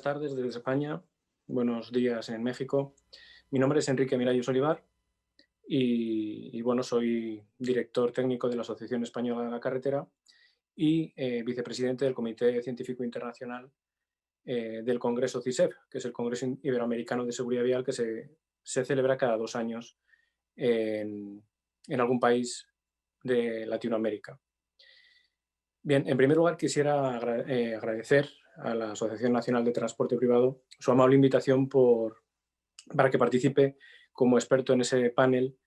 buenas tardes desde España, buenos días en México. Mi nombre es Enrique Miralles Olivar bueno, soy director técnico de la Asociación Española de la Carretera y vicepresidente del Comité Científico Internacional del Congreso CISEV, que es el Congreso Iberoamericano de Seguridad Vial que se celebra cada 2 años en, en algún país de Latinoamérica. Bien, en primer lugar quisiera agradecer a la Asociación Nacional de Transporte Privado su amable invitación para que participe como experto en ese panel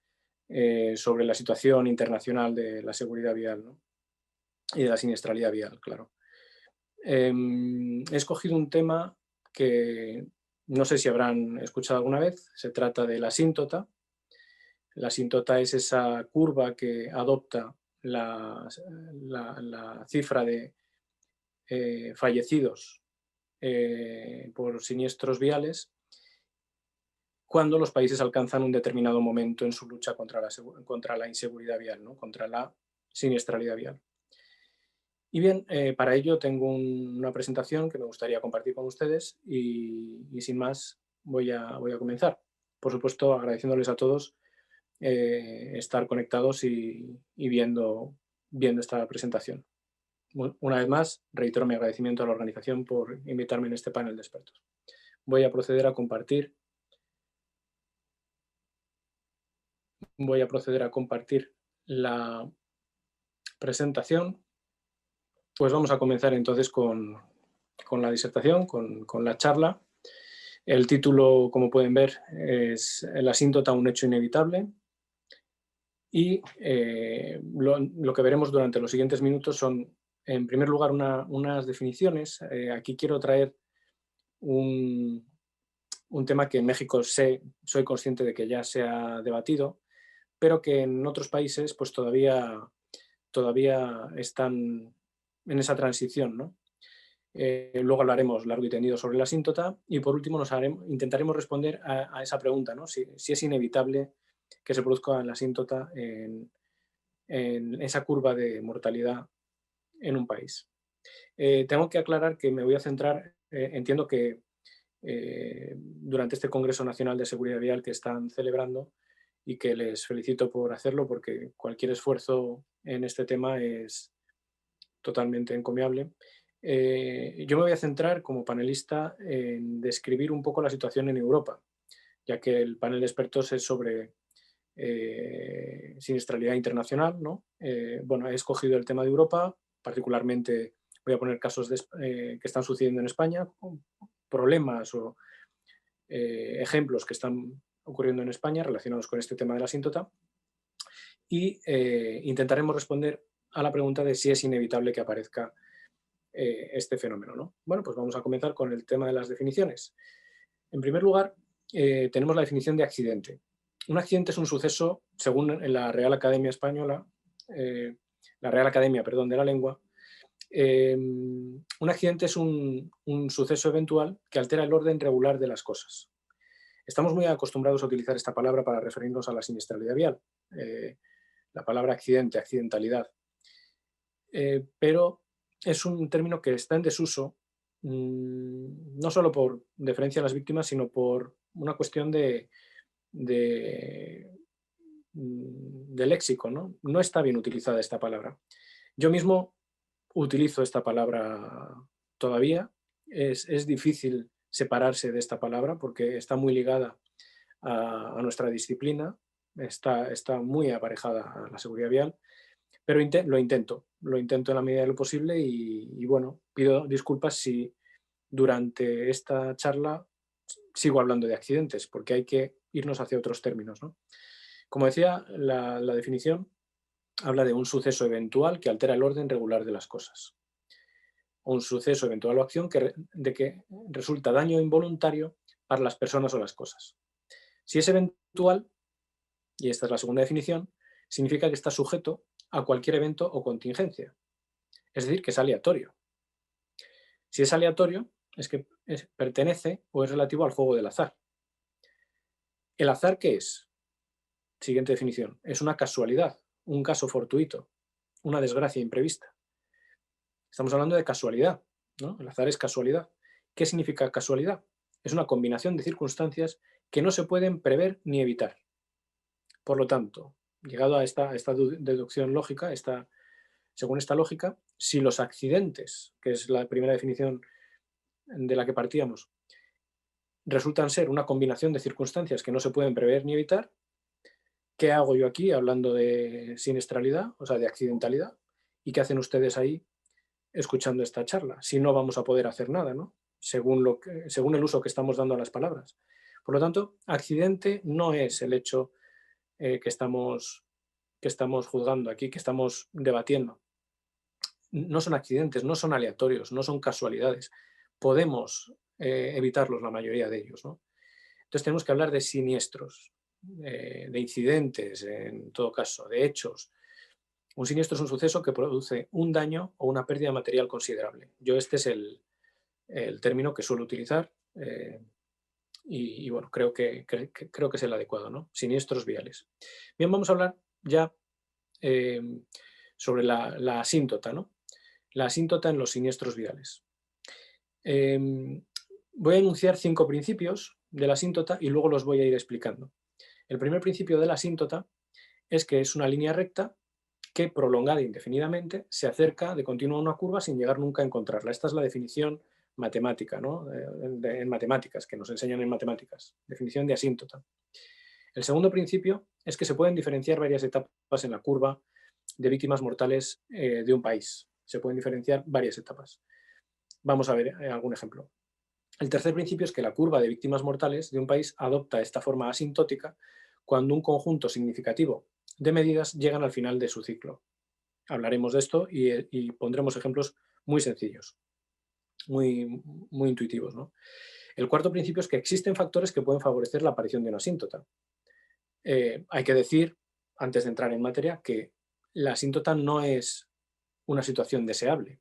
sobre la situación internacional de la seguridad vial, ¿no? Y de la siniestralidad vial, claro. He escogido un tema que no sé si habrán escuchado alguna vez, se trata de la asíntota. La asíntota es esa curva que adopta la cifra de fallecidos por siniestros viales cuando los países alcanzan un determinado momento en su lucha contra la inseguridad vial, ¿no? Contra la siniestralidad vial. Y bien, para ello tengo una presentación que me gustaría compartir con ustedes y sin más voy a comenzar. Por supuesto, agradeciéndoles a todos estar conectados y viendo esta presentación. Una vez más, reitero mi agradecimiento a la organización por invitarme en este panel de expertos. Voy a proceder a compartir la presentación. Pues vamos a comenzar entonces con la disertación, con la charla. El título, como pueden ver, es La asíntota, un hecho inevitable. Y lo que veremos durante los siguientes minutos son, en primer lugar, unas definiciones. Aquí quiero traer un tema que en México soy consciente de que ya se ha debatido, pero que en otros países pues todavía están en esa transición, ¿no? Luego hablaremos largo y tendido sobre la asíntota y por último intentaremos responder a esa pregunta, ¿no? Si es inevitable que se produzca la asíntota en esa curva de mortalidad en un país. Tengo que aclarar que me voy a centrar, entiendo que durante este Congreso Nacional de Seguridad Vial que están celebrando y que les felicito por hacerlo porque cualquier esfuerzo en este tema es totalmente encomiable. Yo me voy a centrar como panelista en describir un poco la situación en Europa, ya que el panel de expertos es sobre siniestralidad internacional, ¿no? Bueno, he escogido el tema de Europa, particularmente voy a poner casos que están sucediendo en España, problemas o ejemplos que están ocurriendo en España relacionados con este tema de la asíntota y intentaremos responder a la pregunta de si es inevitable que aparezca este fenómeno, ¿no? Bueno, pues vamos a comenzar con el tema de las definiciones. En primer lugar, tenemos la definición de accidente. Un accidente es un suceso, según la Real Academia Española, la Real Academia, perdón, de la Lengua, un accidente es un suceso eventual que altera el orden regular de las cosas. Estamos muy acostumbrados a utilizar esta palabra para referirnos a la siniestralidad vial, la palabra accidente, accidentalidad, pero es un término que está en desuso, no solo por deferencia a las víctimas, sino por una cuestión de léxico, ¿no? No está bien utilizada esta palabra. Yo mismo utilizo esta palabra todavía. Es difícil separarse de esta palabra porque está muy ligada a nuestra disciplina, está muy aparejada a la seguridad vial, pero lo intento en la medida de lo posible y bueno, pido disculpas si durante esta charla sigo hablando de accidentes, porque hay que irnos hacia otros términos, ¿no? Como decía, la definición habla de un suceso eventual que altera el orden regular de las cosas. O un suceso eventual o acción de que resulta daño involuntario para las personas o las cosas. Si es eventual, y esta es la segunda definición, significa que está sujeto a cualquier evento o contingencia. Es decir, que es aleatorio. Si es aleatorio, es que pertenece o es relativo al juego del azar. ¿El azar qué es? Siguiente definición. Es una casualidad, un caso fortuito, una desgracia imprevista. Estamos hablando de casualidad, ¿no? El azar es casualidad. ¿Qué significa casualidad? Es una combinación de circunstancias que no se pueden prever ni evitar. Por lo tanto, llegado a esta deducción lógica, según esta lógica, si los accidentes, que es la primera definición de la que partíamos, resultan ser una combinación de circunstancias que no se pueden prever ni evitar, ¿qué hago yo aquí hablando de siniestralidad, o sea, de accidentalidad? ¿Y qué hacen ustedes ahí escuchando esta charla? Si no vamos a poder hacer nada, ¿no? Según el uso que estamos dando a las palabras. Por lo tanto, accidente no es el hecho que estamos juzgando aquí, que estamos debatiendo. No son accidentes, no son aleatorios, no son casualidades. Podemos evitarlos la mayoría de ellos, ¿no? Entonces tenemos que hablar de siniestros, de incidentes, en todo caso, de hechos. Un siniestro es un suceso que produce un daño o una pérdida material considerable. Yo este es el término que suelo utilizar y bueno, creo que es el adecuado, ¿no? Siniestros viales. Bien, vamos a hablar ya eh, sobre la asíntota, ¿no? La asíntota en los siniestros viales. Voy a enunciar 5 principios de la asíntota y luego los voy a ir explicando. El primer principio de la asíntota es que es una línea recta que, prolongada indefinidamente, se acerca de continuo a una curva sin llegar nunca a encontrarla. Esta es la definición matemática, ¿no? En matemáticas, que nos enseñan en matemáticas. Definición de asíntota. El segundo principio es que se pueden diferenciar varias etapas en la curva de víctimas mortales de un país. Se pueden diferenciar varias etapas. Vamos a ver algún ejemplo. El tercer principio es que la curva de víctimas mortales de un país adopta esta forma asintótica cuando un conjunto significativo de medidas llegan al final de su ciclo. Hablaremos de esto y pondremos ejemplos muy sencillos, muy intuitivos, ¿no? El cuarto principio es que existen factores que pueden favorecer la aparición de una asíntota. Hay que decir, antes de entrar en materia, que la asíntota no es una situación deseable.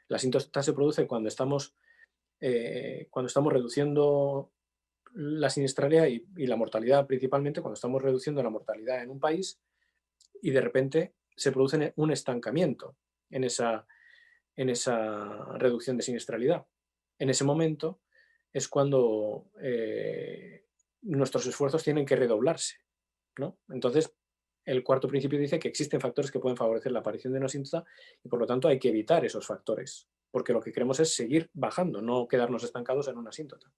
La asíntota se produce cuando estamos reduciendo la siniestralidad y la mortalidad principalmente, cuando estamos reduciendo la mortalidad en un país y de repente se produce un estancamiento en esa reducción de siniestralidad. En ese momento es cuando nuestros esfuerzos tienen que redoblarse, ¿no? Entonces, el cuarto principio dice que existen factores que pueden favorecer la aparición de una asíntota y por lo tanto hay que evitar esos factores, porque lo que queremos es seguir bajando, no quedarnos estancados en una asíntota.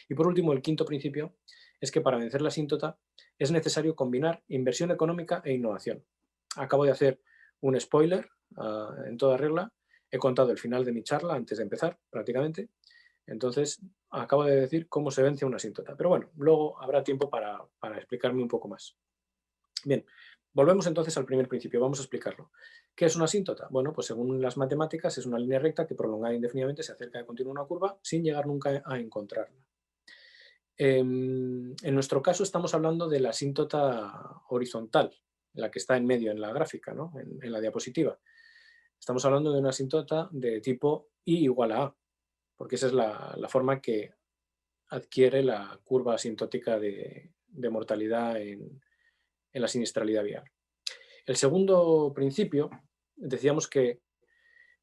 Y por último, el quinto principio es que para vencer la asíntota es necesario combinar inversión económica e innovación. Acabo de hacer un spoiler en toda regla. He contado el final de mi charla antes de empezar, prácticamente. Entonces, acabo de decir cómo se vence una asíntota. Pero bueno, luego habrá tiempo para explicarme un poco más. Bien, volvemos entonces al primer principio, vamos a explicarlo. ¿Qué es una asíntota? Bueno, pues según las matemáticas es una línea recta que prolongada indefinidamente se acerca de continuo a una curva sin llegar nunca a encontrarla. En nuestro caso estamos hablando de la asíntota horizontal, la que está en medio en la gráfica, ¿no? en la diapositiva. Estamos hablando de una asíntota de tipo I igual a A, porque esa es la forma que adquiere la curva asintótica de mortalidad en la siniestralidad vial. El segundo principio, decíamos que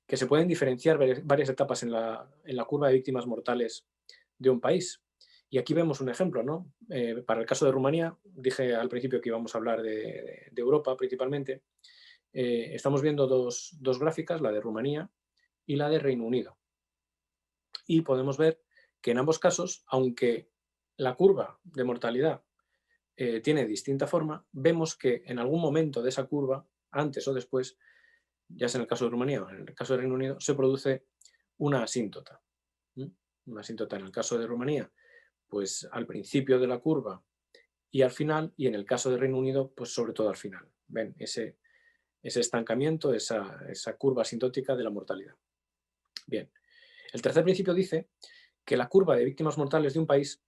se pueden diferenciar varias etapas en la curva de víctimas mortales de un país. Y aquí vemos un ejemplo, ¿no? Para el caso de Rumanía, dije al principio que íbamos a hablar de Europa principalmente. Estamos viendo dos gráficas, la de Rumanía y la de Reino Unido. Y podemos ver que en ambos casos, aunque la curva de mortalidad tiene distinta forma, vemos que en algún momento de esa curva, antes o después, ya sea en el caso de Rumanía o en el caso de Reino Unido, se produce una asíntota. Una asíntota en el caso de Rumanía, pues al principio de la curva y al final, y en el caso de Reino Unido, pues sobre todo al final. Ven ese estancamiento, esa curva asintótica de la mortalidad. Bien, el tercer principio dice que la curva de víctimas mortales de un país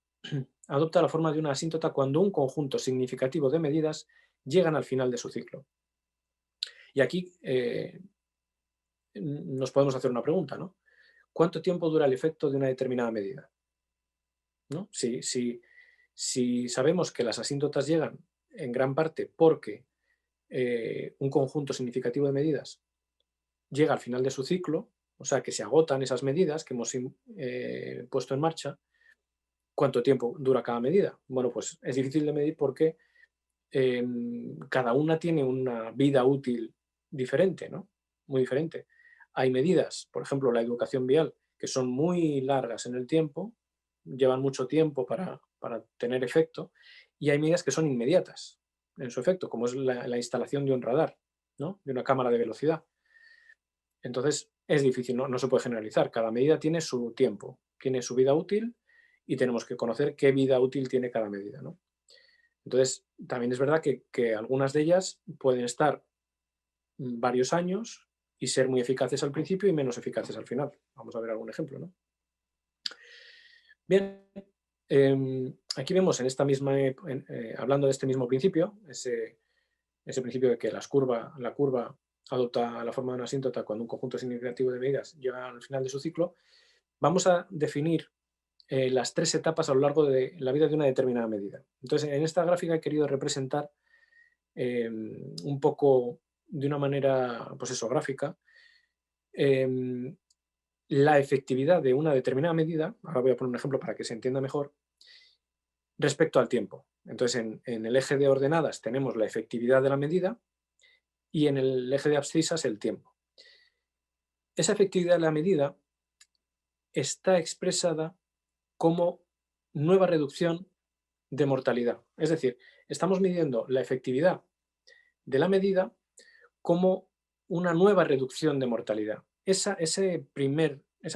adopta la forma de una asíntota cuando un conjunto significativo de medidas llegan al final de su ciclo. Y aquí nos podemos hacer una pregunta, ¿no? ¿Cuánto tiempo dura el efecto de una determinada medida? ¿No? Si sabemos que las asíntotas llegan en gran parte porque un conjunto significativo de medidas llega al final de su ciclo, o sea, que se agotan esas medidas que hemos puesto en marcha, ¿cuánto tiempo dura cada medida? Bueno, pues es difícil de medir porque cada una tiene una vida útil diferente, ¿no? Muy diferente. Hay medidas, por ejemplo, la educación vial, que son muy largas en el tiempo, llevan mucho tiempo para tener efecto, y hay medidas que son inmediatas en su efecto, como es la instalación de un radar, ¿no? De una cámara de velocidad. Entonces, es difícil, ¿no? No se puede generalizar. Cada medida tiene su tiempo, tiene su vida útil y tenemos que conocer qué vida útil tiene cada medida, ¿no? Entonces, también es verdad que algunas de ellas pueden estar varios años y ser muy eficaces al principio y menos eficaces al final. Vamos a ver algún ejemplo, ¿no? Bien, aquí vemos en esta misma, hablando de este mismo principio, ese principio de que la curva adopta la forma de una asíntota cuando un conjunto significativo de medidas llega al final de su ciclo, vamos a definir las 3 etapas a lo largo de la vida de una determinada medida. Entonces, en esta gráfica he querido representar un poco de una manera, pues eso, gráfica, la efectividad de una determinada medida, ahora voy a poner un ejemplo para que se entienda mejor, respecto al tiempo. Entonces, en el eje de ordenadas tenemos la efectividad de la medida y en el eje de abscisas el tiempo. Esa efectividad de la medida está expresada como nueva reducción de mortalidad. Es decir, estamos midiendo la efectividad de la medida como una nueva reducción de mortalidad. Esa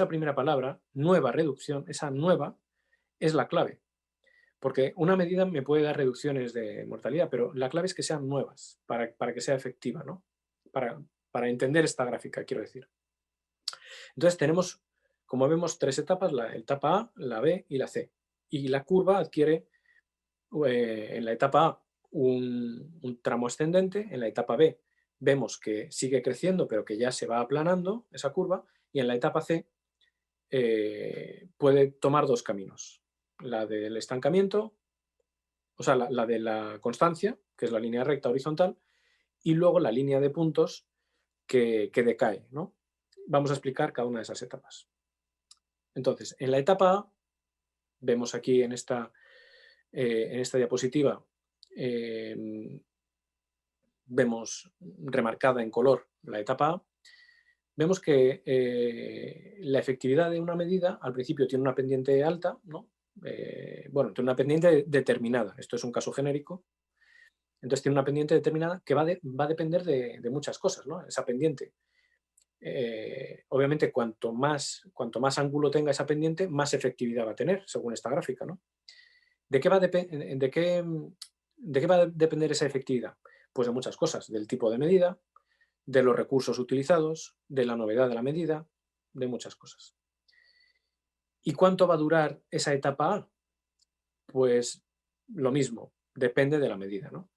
primera palabra, nueva reducción, esa nueva, es la clave. Porque una medida me puede dar reducciones de mortalidad, pero la clave es que sean nuevas para que sea efectiva, ¿no? Para entender esta gráfica, quiero decir. Entonces tenemos, como vemos, 3 etapas, la etapa A, la B y la C. Y la curva adquiere en la etapa A un tramo ascendente, en la etapa B vemos que sigue creciendo pero que ya se va aplanando esa curva, y en la etapa C puede tomar 2 caminos, la del estancamiento, o sea, la de la constancia, que es la línea recta horizontal, y luego la línea de puntos que decae, ¿no? Vamos a explicar cada una de esas etapas. Entonces, en la etapa A, vemos aquí en esta diapositiva, vemos remarcada en color la etapa A, vemos que la efectividad de una medida al principio tiene una pendiente alta, ¿no? Bueno, tiene una pendiente determinada, esto es un caso genérico, entonces tiene una pendiente determinada que va a depender de muchas cosas, ¿no? Esa pendiente. Obviamente, cuanto más ángulo tenga esa pendiente, más efectividad va a tener, según esta gráfica, ¿no? ¿De qué va a depender esa efectividad? Pues de muchas cosas, del tipo de medida, de los recursos utilizados, de la novedad de la medida, de muchas cosas. ¿Y cuánto va a durar esa etapa A? Pues lo mismo, depende de la medida, ¿no?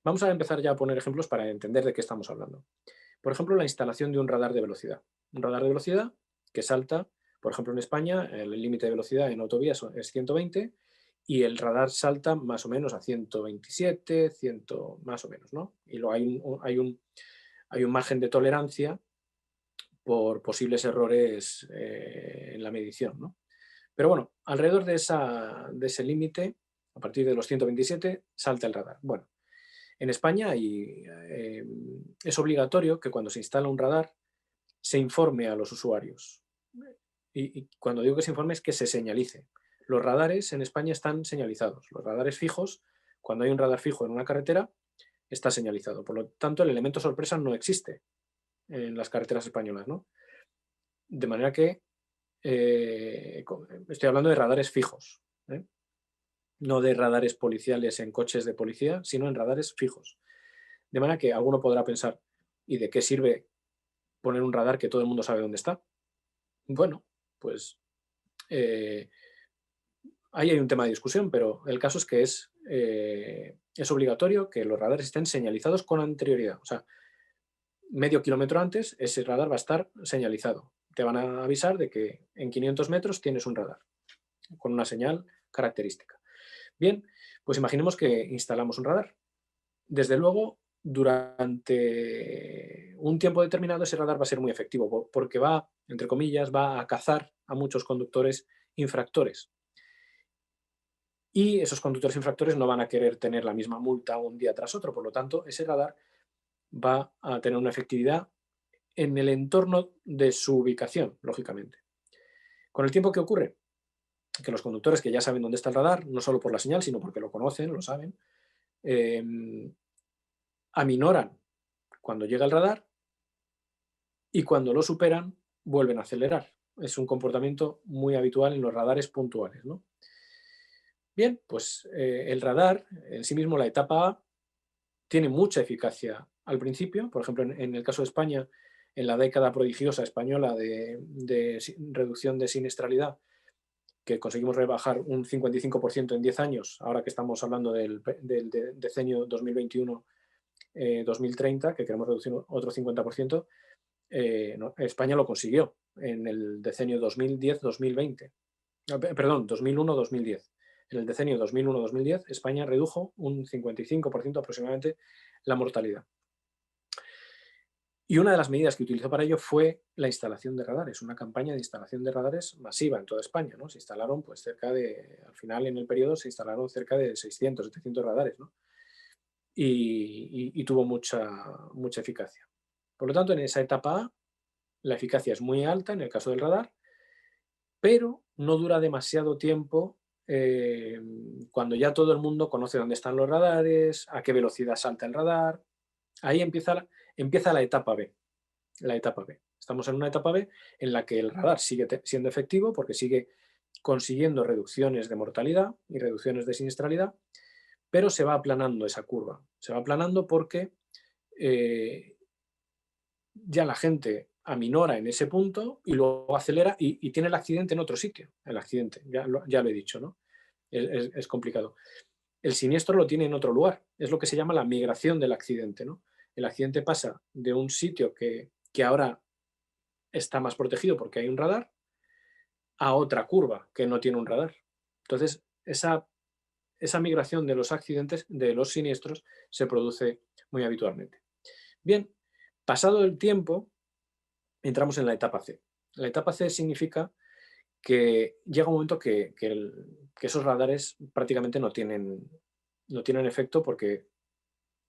Vamos a empezar ya a poner ejemplos para entender de qué estamos hablando. Por ejemplo, la instalación de un radar de velocidad. Un radar de velocidad que salta, por ejemplo, en España, el límite de velocidad en autovías es 120 y el radar salta más o menos a 127, 100 más o menos, ¿no? Y luego hay un margen de tolerancia por posibles errores en la medición, ¿no? Pero bueno, alrededor de ese límite, a partir de los 127, salta el radar. Bueno, en España es obligatorio que cuando se instala un radar se informe a los usuarios. Y cuando digo que se informe es que se señalice. Los radares en España están señalizados. Los radares fijos, cuando hay un radar fijo en una carretera, está señalizado. Por lo tanto, el elemento sorpresa no existe en las carreteras españolas, ¿no? De manera que estoy hablando de radares fijos, ¿eh? No de radares policiales en coches de policía, sino en radares fijos. De manera que alguno podrá pensar, ¿y de qué sirve poner un radar que todo el mundo sabe dónde está? Bueno, pues ahí hay un tema de discusión, pero el caso es que es obligatorio que los radares estén señalizados con anterioridad. O sea, medio kilómetro antes ese radar va a estar señalizado. Te van a avisar de que en 500 metros tienes un radar con una señal característica. Bien, pues imaginemos que instalamos un radar. Desde luego, durante un tiempo determinado ese radar va a ser muy efectivo, porque va, entre comillas, va a cazar a muchos conductores infractores. Y esos conductores infractores no van a querer tener la misma multa un día tras otro. Por lo tanto, ese radar va a tener una efectividad en el entorno de su ubicación, lógicamente. Con el tiempo, ¿qué ocurre? Que los conductores que ya saben dónde está el radar, no solo por la señal, sino porque lo conocen, lo saben, eh, aminoran cuando llega el radar y cuando lo superan vuelven a acelerar. Es un comportamiento muy habitual en los radares puntuales, ¿no? Bien, pues el radar en sí mismo, la etapa A, tiene mucha eficacia al principio. Por ejemplo, en el caso de España, en la década prodigiosa española de reducción de siniestralidad, que conseguimos rebajar un 55% en 10 años, ahora que estamos hablando del decenio 2021-2030, que queremos reducir otro 50%, no, España lo consiguió en el decenio 2010-2020. Perdón, 2001-2010. En el decenio 2001-2010, España redujo un 55% aproximadamente la mortalidad. Y una de las medidas que utilizó para ello fue la instalación de radares, una campaña de instalación de radares masiva en toda España, ¿no? Se instalaron, pues, al final en el periodo se instalaron cerca de 600, 700 radares, ¿no? Y tuvo mucha eficacia. Por lo tanto, en esa etapa A, la eficacia es muy alta en el caso del radar, pero no dura demasiado tiempo cuando ya todo el mundo conoce dónde están los radares, a qué velocidad salta el radar. Ahí empieza la etapa B. La etapa B. Estamos en una etapa B en la que el radar sigue siendo efectivo porque sigue consiguiendo reducciones de mortalidad y reducciones de siniestralidad, pero se va aplanando esa curva. Se va aplanando porque ya la gente aminora en ese punto y luego acelera y tiene el accidente en otro sitio. El accidente, ya lo he dicho, ¿no? Es complicado. El siniestro lo tiene en otro lugar. Es lo que se llama la migración del accidente, ¿no? El accidente pasa de un sitio que ahora está más protegido porque hay un radar a otra curva que no tiene un radar. Entonces, esa migración de los accidentes, de los siniestros, se produce muy habitualmente. Bien, pasado el tiempo, entramos en la etapa C. La etapa C significa que llega un momento que esos radares prácticamente no tienen efecto porque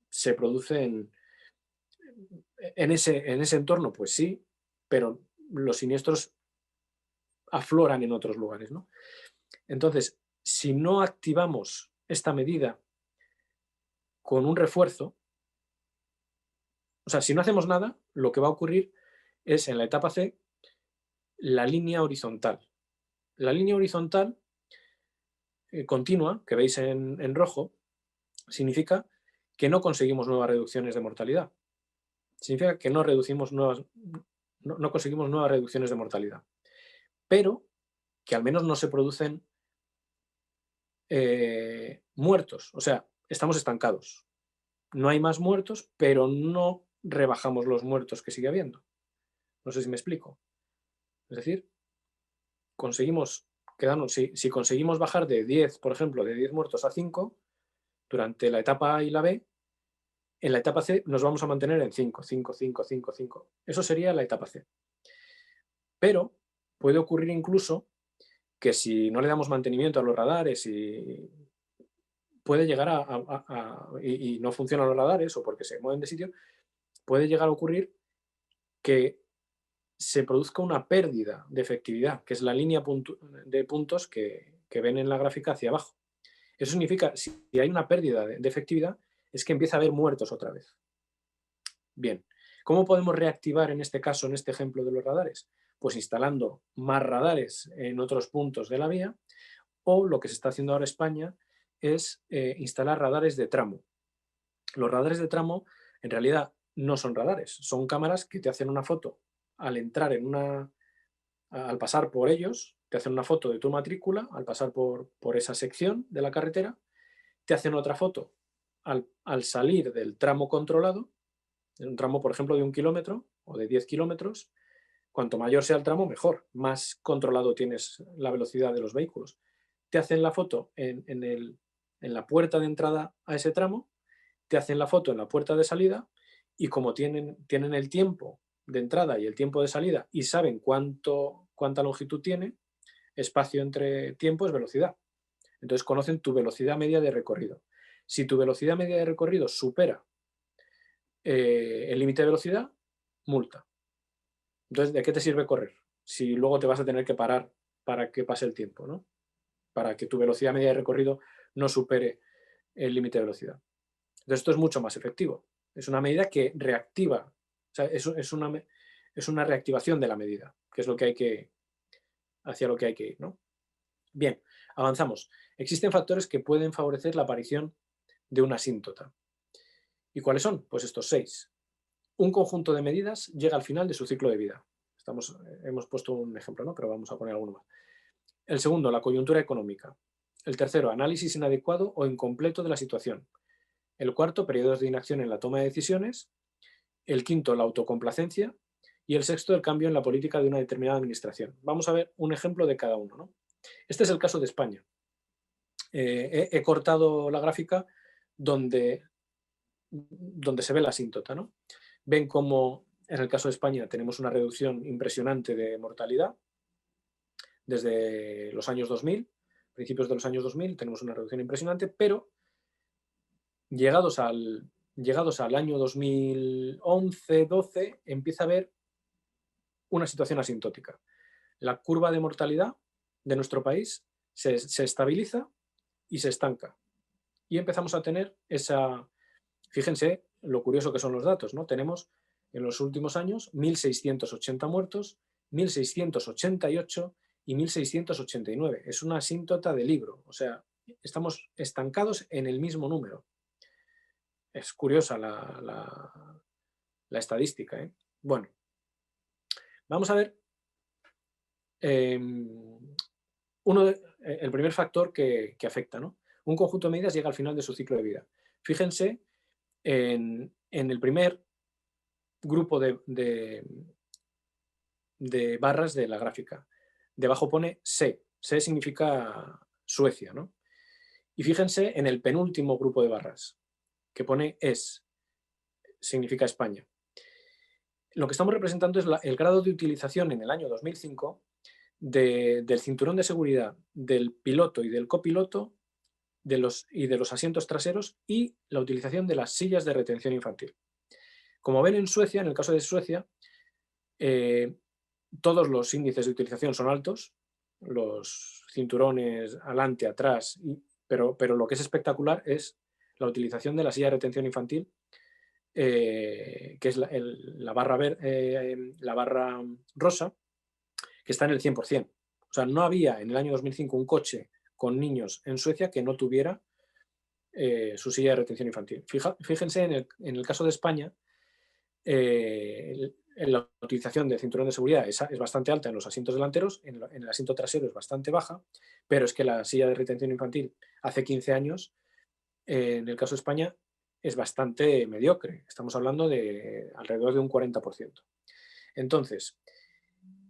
se produce en ese entorno, pues sí, pero los siniestros afloran en otros lugares, ¿no? Entonces, si no activamos esta medida con un refuerzo, o sea, si no hacemos nada, lo que va a ocurrir es en la etapa C la línea horizontal. La línea horizontal continua, que veis en rojo, significa que no conseguimos nuevas reducciones de mortalidad. Significa que no conseguimos nuevas reducciones de mortalidad. Pero que al menos no se producen muertos. O sea, estamos estancados. No hay más muertos, pero no rebajamos los muertos que sigue habiendo. No sé si me explico. Es decir, conseguimos quedarnos, si conseguimos bajar de 10, por ejemplo, de 10 muertos a 5, durante la etapa A y la B, en la etapa C nos vamos a mantener en 5, 5, 5, 5, 5. Eso sería la etapa C. Pero puede ocurrir incluso que si no le damos mantenimiento a los radares y puede llegar y no funcionan los radares o porque se mueven de sitio, puede llegar a ocurrir que se produzca una pérdida de efectividad, que es la línea de puntos que ven en la gráfica hacia abajo. Eso significa, si hay una pérdida de efectividad, es que empieza a haber muertos otra vez. Bien, ¿cómo podemos reactivar en este caso, en este ejemplo de los radares? Pues instalando más radares en otros puntos de la vía, o lo que se está haciendo ahora en España es instalar radares de tramo. Los radares de tramo en realidad no son radares, son cámaras que te hacen una foto al entrar al pasar por ellos, te hacen una foto de tu matrícula al pasar por esa sección de la carretera, te hacen otra foto al salir del tramo controlado, en un tramo, por ejemplo, de 1 kilómetro o de 10 kilómetros. Cuanto mayor sea el tramo, mejor, más controlado tienes la velocidad de los vehículos. Te hacen la foto en la puerta de entrada a ese tramo, te hacen la foto en la puerta de salida y como tienen el tiempo de entrada y el tiempo de salida y saben cuánta longitud tiene, espacio entre tiempo es velocidad. Entonces conocen tu velocidad media de recorrido. Si tu velocidad media de recorrido supera el límite de velocidad, multa. Entonces, ¿de qué te sirve correr? Si luego te vas a tener que parar para que pase el tiempo, ¿no? Para que tu velocidad media de recorrido no supere el límite de velocidad. Entonces, esto es mucho más efectivo. Es una medida que reactiva, o sea, es una reactivación de la medida, que es hacia lo que hay que ir, ¿no? Bien, avanzamos. Existen factores que pueden favorecer la aparición de una asíntota. ¿Y cuáles son? Pues estos 6. Un conjunto de medidas llega al final de su ciclo de vida. Hemos puesto un ejemplo, ¿no? Pero vamos a poner alguno más. El segundo, la coyuntura económica. El tercero, análisis inadecuado o incompleto de la situación. El cuarto, periodos de inacción en la toma de decisiones. El quinto, la autocomplacencia. Y el sexto, el cambio en la política de una determinada administración. Vamos a ver un ejemplo de cada uno, ¿no? Este es el caso de España. He cortado la gráfica donde se ve la asíntota, ¿no? Ven cómo en el caso de España tenemos una reducción impresionante de mortalidad desde los años 2000, principios de los años 2000 tenemos una reducción impresionante, pero llegados al año 2011-12 empieza a haber una situación asintótica. La curva de mortalidad de nuestro país se estabiliza y se estanca. Y empezamos a tener fíjense lo curioso que son los datos, ¿no? Tenemos en los últimos años 1.680 muertos, 1.688 y 1.689. Es una asíntota de libro, o sea, estamos estancados en el mismo número. Es curiosa la estadística, ¿eh? Bueno, vamos a ver el primer factor que afecta, ¿no? Un conjunto de medidas llega al final de su ciclo de vida. Fíjense en el primer grupo de barras de la gráfica. Debajo pone SE. SE significa Suecia, ¿no? Y fíjense en el penúltimo grupo de barras, que pone ES. Significa España. Lo que estamos representando es el grado de utilización en el año 2005 del cinturón de seguridad, del piloto y del copiloto, de los asientos traseros y la utilización de las sillas de retención infantil. Como ven en Suecia, en el caso de Suecia, todos los índices de utilización son altos, los cinturones adelante, atrás, pero lo que es espectacular es la utilización de la silla de retención infantil, que es la barra rosa, que está en el 100%. O sea, no había en el año 2005 un coche con niños en Suecia que no tuviera su silla de retención infantil. Fíjense en el caso de España, la utilización del cinturón de seguridad es bastante alta en los asientos delanteros, en el asiento trasero es bastante baja, pero es que la silla de retención infantil hace 15 años, en el caso de España, es bastante mediocre. Estamos hablando de alrededor de un 40%. Entonces,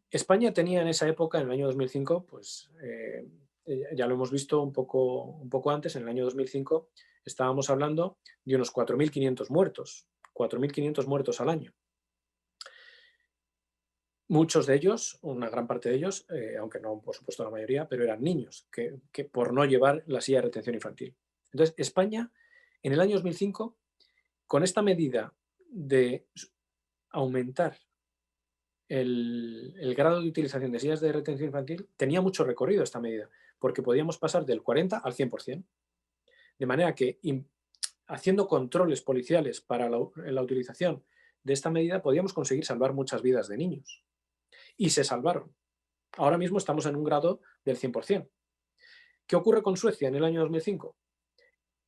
España tenía en esa época, en el año 2005, pues ya lo hemos visto un poco antes, en el año 2005 estábamos hablando de unos 4.500 muertos, 4.500 muertos al año. Muchos de ellos, una gran parte de ellos, aunque no por supuesto la mayoría, pero eran niños que por no llevar la silla de retención infantil. Entonces, España, en el año 2005, con esta medida de aumentar el grado de utilización de sillas de retención infantil, tenía mucho recorrido esta medida, porque podíamos pasar del 40 al 100%. De manera que, haciendo controles policiales para la utilización de esta medida, podíamos conseguir salvar muchas vidas de niños. Y se salvaron. Ahora mismo estamos en un grado del 100%. ¿Qué ocurre con Suecia en el año 2005?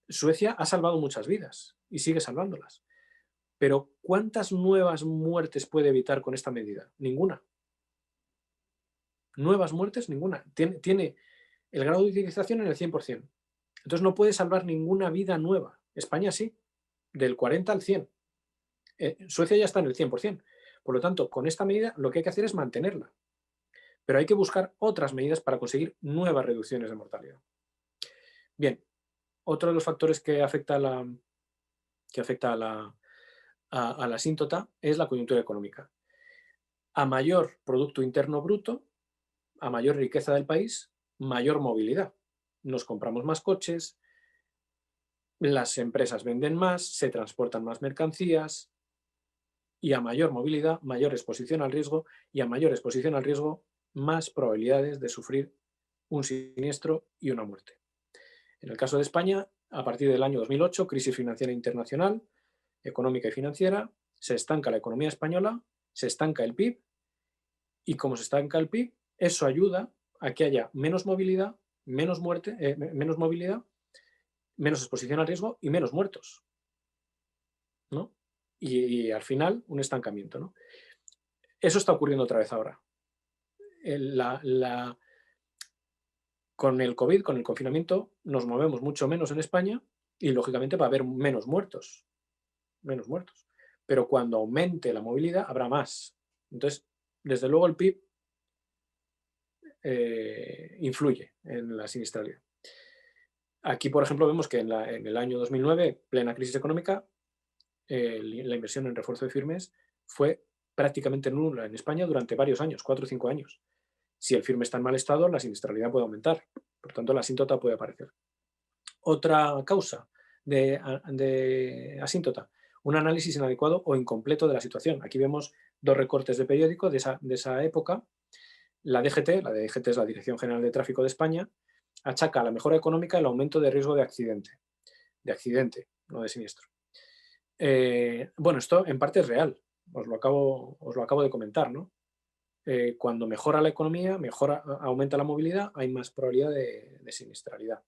Suecia ha salvado muchas vidas y sigue salvándolas. Pero ¿cuántas nuevas muertes puede evitar con esta medida? Ninguna. Nuevas muertes, ninguna. Tiene el grado de utilización en el 100%. Entonces no puede salvar ninguna vida nueva. España sí, del 40 al 100. Suecia ya está en el 100%. Por lo tanto, con esta medida lo que hay que hacer es mantenerla. Pero hay que buscar otras medidas para conseguir nuevas reducciones de mortalidad. Bien, otro de los factores que afecta que afecta a la asíntota es la coyuntura económica. A mayor Producto Interno Bruto, a mayor riqueza del país, mayor movilidad. Nos compramos más coches, las empresas venden más, se transportan más mercancías y a mayor movilidad, mayor exposición al riesgo y a mayor exposición al riesgo, más probabilidades de sufrir un siniestro y una muerte. En el caso de España, a partir del año 2008, crisis financiera internacional, económica y financiera, se estanca la economía española, se estanca el PIB y como se estanca el PIB, eso ayuda a que haya menos movilidad, menos movilidad, menos exposición al riesgo y menos muertos, ¿no? Y al final, un estancamiento, ¿no? Eso está ocurriendo otra vez ahora. Con el COVID, con el confinamiento, nos movemos mucho menos en España y, lógicamente, va a haber menos muertos. Menos muertos. Pero cuando aumente la movilidad, habrá más. Entonces, desde luego, el PIB influye en la siniestralidad. Aquí, por ejemplo, vemos que en el año 2009, plena crisis económica, la inversión en refuerzo de firmes fue prácticamente nula en España durante varios años, 4 o 5 años. Si el firme está en mal estado, la siniestralidad puede aumentar. Por tanto, la asíntota puede aparecer. Otra causa de asíntota, un análisis inadecuado o incompleto de la situación. Aquí vemos 2 recortes de periódico de esa época. La DGT es la Dirección General de Tráfico de España, achaca a la mejora económica el aumento de riesgo de accidente, no de siniestro. Bueno, esto en parte es real, os lo acabo de comentar, ¿no? Cuando mejora la economía, aumenta la movilidad, hay más probabilidad de siniestralidad.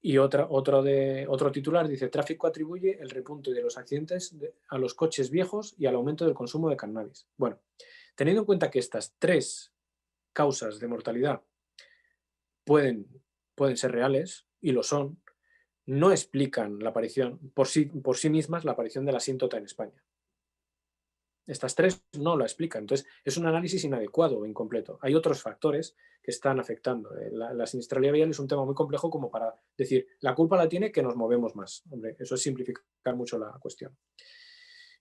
Y otro titular dice: tráfico atribuye el repunte de los accidentes a los coches viejos y al aumento del consumo de cannabis. Bueno, teniendo en cuenta que estas 3 causas de mortalidad pueden ser reales, y lo son, no explican la aparición, por sí mismas, la aparición de la asíntota en España. Estas 3 no la explican. Entonces, es un análisis inadecuado o incompleto. Hay otros factores que están afectando. La siniestralidad vial es un tema muy complejo como para decir, la culpa la tiene que nos movemos más. Hombre, eso es simplificar mucho la cuestión.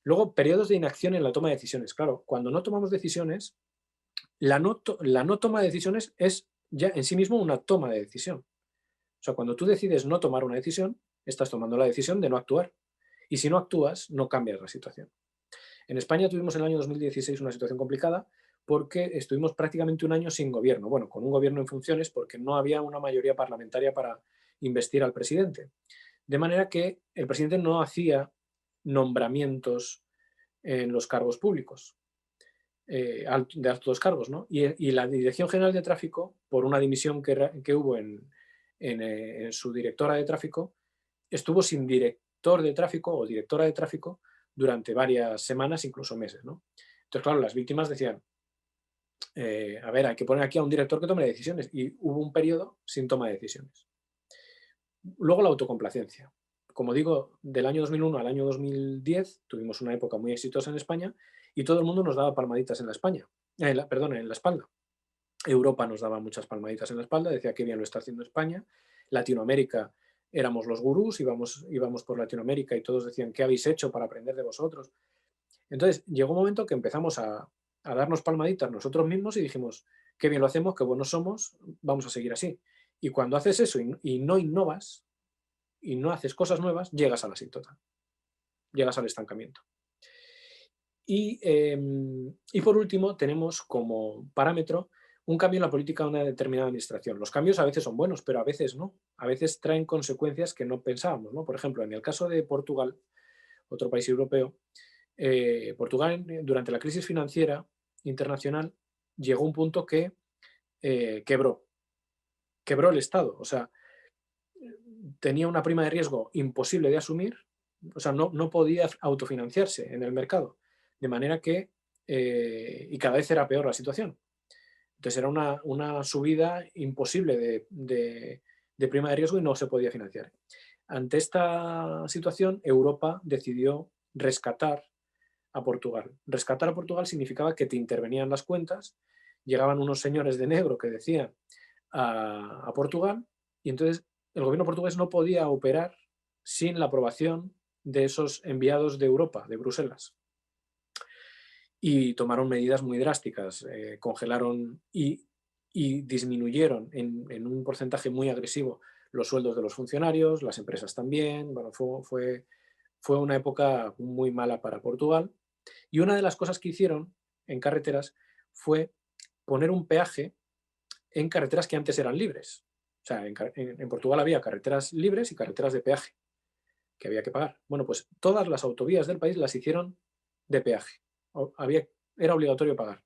Luego, periodos de inacción en la toma de decisiones. Claro, cuando no tomamos decisiones, la no toma de decisiones es ya en sí mismo una toma de decisión. O sea, cuando tú decides no tomar una decisión, estás tomando la decisión de no actuar. Y si no actúas, no cambias la situación. En España tuvimos en el año 2016 una situación complicada porque estuvimos prácticamente un año sin gobierno. Bueno, con un gobierno en funciones porque no había una mayoría parlamentaria para investir al presidente. De manera que el presidente no hacía nombramientos en los cargos públicos, de altos cargos, ¿no? Y la Dirección General de Tráfico, por una dimisión que hubo en su directora de tráfico, estuvo sin director de tráfico o directora de tráfico durante varias semanas, incluso meses, ¿no? Entonces, claro, las víctimas decían, a ver, hay que poner aquí a un director que tome decisiones, y hubo un periodo sin toma de decisiones. Luego la autocomplacencia. Como digo, del año 2001 al año 2010 tuvimos una época muy exitosa en España y todo el mundo nos daba palmaditas en la espalda. Europa nos daba muchas palmaditas en la espalda, decía qué bien lo está haciendo España. Latinoamérica, éramos los gurús, íbamos por Latinoamérica y todos decían, ¿qué habéis hecho para aprender de vosotros? Entonces, llegó un momento que empezamos a darnos palmaditas nosotros mismos y dijimos, qué bien lo hacemos, qué buenos somos, vamos a seguir así. Y cuando haces eso y no innovas y no haces cosas nuevas, llegas a la asíntota, llegas al estancamiento. Y por último, tenemos como parámetro un cambio en la política de una determinada administración. Los cambios a veces son buenos, pero a veces no. A veces traen consecuencias que no pensábamos, ¿no? Por ejemplo, en el caso de Portugal, otro país europeo, Portugal durante la crisis financiera internacional llegó a un punto que quebró el Estado. O sea, tenía una prima de riesgo imposible de asumir, o sea, no podía autofinanciarse en el mercado. De manera que, y cada vez era peor la situación. Entonces era una subida imposible de prima de riesgo y no se podía financiar. Ante esta situación, Europa decidió rescatar a Portugal. Rescatar a Portugal significaba que te intervenían las cuentas, llegaban unos señores de negro que decían a Portugal, y entonces el gobierno portugués no podía operar sin la aprobación de esos enviados de Europa, de Bruselas. Y tomaron medidas muy drásticas, congelaron y disminuyeron en un porcentaje muy agresivo los sueldos de los funcionarios, las empresas también. Bueno, fue una época muy mala para Portugal. Y una de las cosas que hicieron en carreteras fue poner un peaje en carreteras que antes eran libres. O sea, en Portugal había carreteras libres y carreteras de peaje que había que pagar. Bueno, pues todas las autovías del país las hicieron de peaje. Era obligatorio pagar.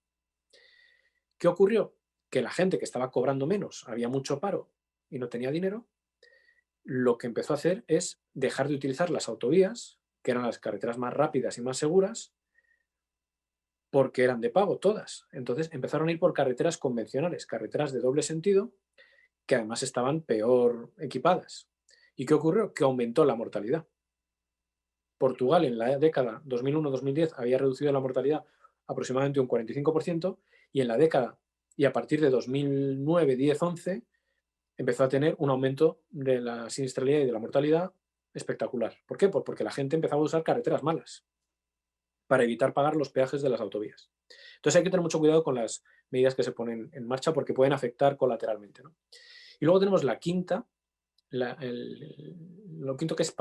¿Qué ocurrió? Que la gente que estaba cobrando menos, había mucho paro y no tenía dinero, lo que empezó a hacer es dejar de utilizar las autovías, que eran las carreteras más rápidas y más seguras, porque eran de pago todas. Entonces empezaron a ir por carreteras convencionales, carreteras de doble sentido, que además estaban peor equipadas. ¿Y qué ocurrió? Que aumentó la mortalidad. Portugal en la década 2001-2010 había reducido la mortalidad aproximadamente un 45%, y en la década y a partir de 2009, 10, 11 empezó a tener un aumento de la siniestralidad y de la mortalidad espectacular. ¿Por qué? Pues porque la gente empezaba a usar carreteras malas para evitar pagar los peajes de las autovías. Entonces hay que tener mucho cuidado con las medidas que se ponen en marcha porque pueden afectar colateralmente, ¿no? Y luego tenemos la quinta, lo quinto que es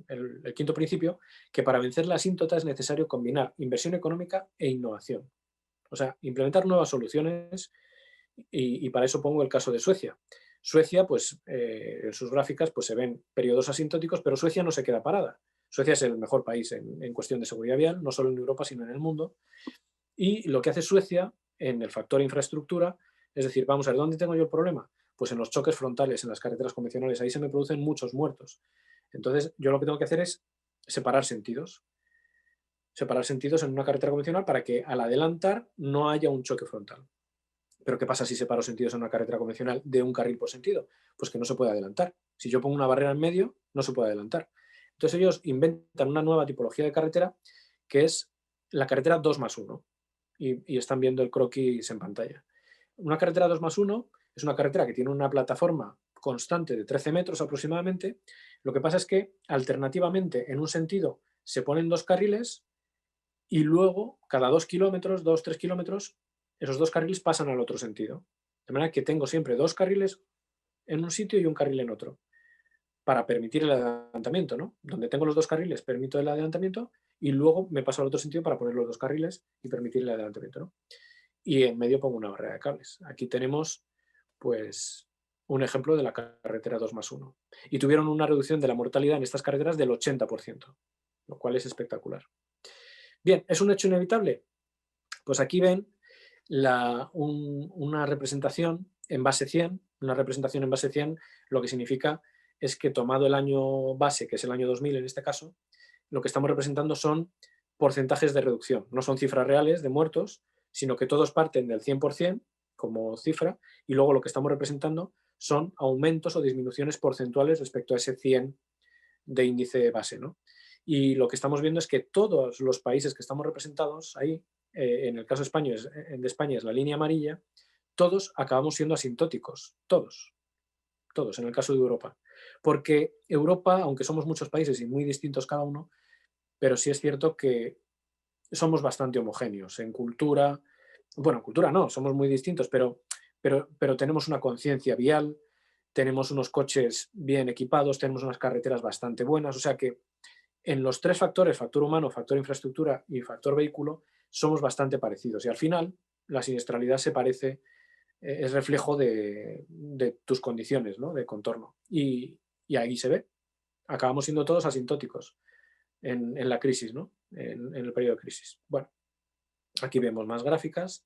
el quinto principio, que para vencer la asíntota es necesario combinar inversión económica e innovación. O sea, implementar nuevas soluciones, y para eso pongo el caso de Suecia. Suecia, pues en sus gráficas pues, se ven periodos asintóticos, pero Suecia no se queda parada. Suecia es el mejor país en cuestión de seguridad vial, no solo en Europa, sino en el mundo. Y lo que hace Suecia en el factor infraestructura, es decir, vamos a ver, ¿dónde tengo yo el problema? Pues en los choques frontales, en las carreteras convencionales, ahí se me producen muchos muertos. Entonces, yo lo que tengo que hacer es separar sentidos. Separar sentidos en una carretera convencional para que al adelantar no haya un choque frontal. Pero ¿qué pasa si separo sentidos en una carretera convencional de un carril por sentido? Pues que no se puede adelantar. Si yo pongo una barrera en medio, no se puede adelantar. Entonces ellos inventan una nueva tipología de carretera que es la carretera 2+1. Y están viendo el croquis en pantalla. Una carretera 2+1 es una carretera que tiene una plataforma constante de 13 metros aproximadamente. Lo que pasa es que alternativamente en un sentido se ponen dos carriles y luego cada 2 kilómetros, 2-3 kilómetros, esos dos carriles pasan al otro sentido. De manera que tengo siempre dos carriles en un sitio y un carril en otro, para permitir el adelantamiento, ¿no? Donde tengo los dos carriles permito el adelantamiento y luego me paso al otro sentido para poner los dos carriles y permitir el adelantamiento, ¿no? Y en medio pongo una barrera de cables. Aquí tenemos, pues, un ejemplo de la carretera 2+1. Y tuvieron una reducción de la mortalidad en estas carreteras del 80%, lo cual es espectacular. Bien, ¿es un hecho inevitable? Pues aquí ven una representación en base 100. Una representación en base 100 lo que significa es que tomado el año base, que es el año 2000 en este caso, lo que estamos representando son porcentajes de reducción. No son cifras reales de muertos, sino que todos parten del 100% como cifra, y luego lo que estamos representando son aumentos o disminuciones porcentuales respecto a ese 100 de índice base, ¿no? Y lo que estamos viendo es que todos los países que estamos representados ahí, en el caso de España es la línea amarilla, todos acabamos siendo asintóticos, todos, en el caso de Europa. Porque Europa, aunque somos muchos países y muy distintos cada uno, pero sí es cierto que somos bastante homogéneos en cultura. Bueno, en cultura no, somos muy distintos, pero tenemos una conciencia vial, tenemos unos coches bien equipados, tenemos unas carreteras bastante buenas, o sea que en los tres factores, factor humano, factor infraestructura y factor vehículo, somos bastante parecidos. Y al final, la siniestralidad se parece, es reflejo de tus condiciones, ¿no? De contorno. Y ahí se ve. Acabamos siendo todos asintóticos en la crisis, ¿no? En el periodo de crisis. Bueno, aquí vemos más gráficas,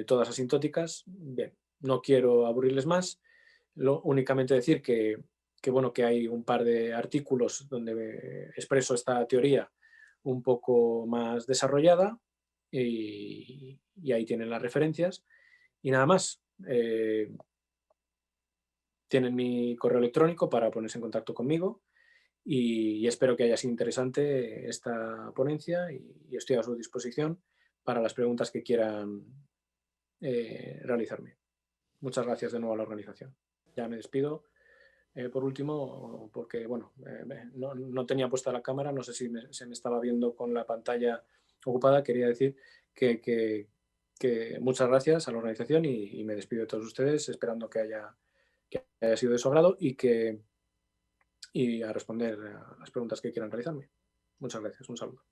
todas asintóticas. Bien, no quiero aburrirles más. Únicamente decir bueno, que hay un par de artículos donde expreso esta teoría un poco más desarrollada, y ahí tienen las referencias. Y nada más. Tienen mi correo electrónico para ponerse en contacto conmigo, y espero que haya sido interesante esta ponencia, y estoy a su disposición para las preguntas que quieran realizarme. Muchas gracias de nuevo a la organización. Ya me despido. por último, porque bueno, no tenía puesta la cámara, no sé si se me estaba viendo con la pantalla ocupada, quería decir que muchas gracias a la organización y me despido de todos ustedes, esperando que haya sido de su agrado y a responder a las preguntas que quieran realizarme. Muchas gracias, un saludo.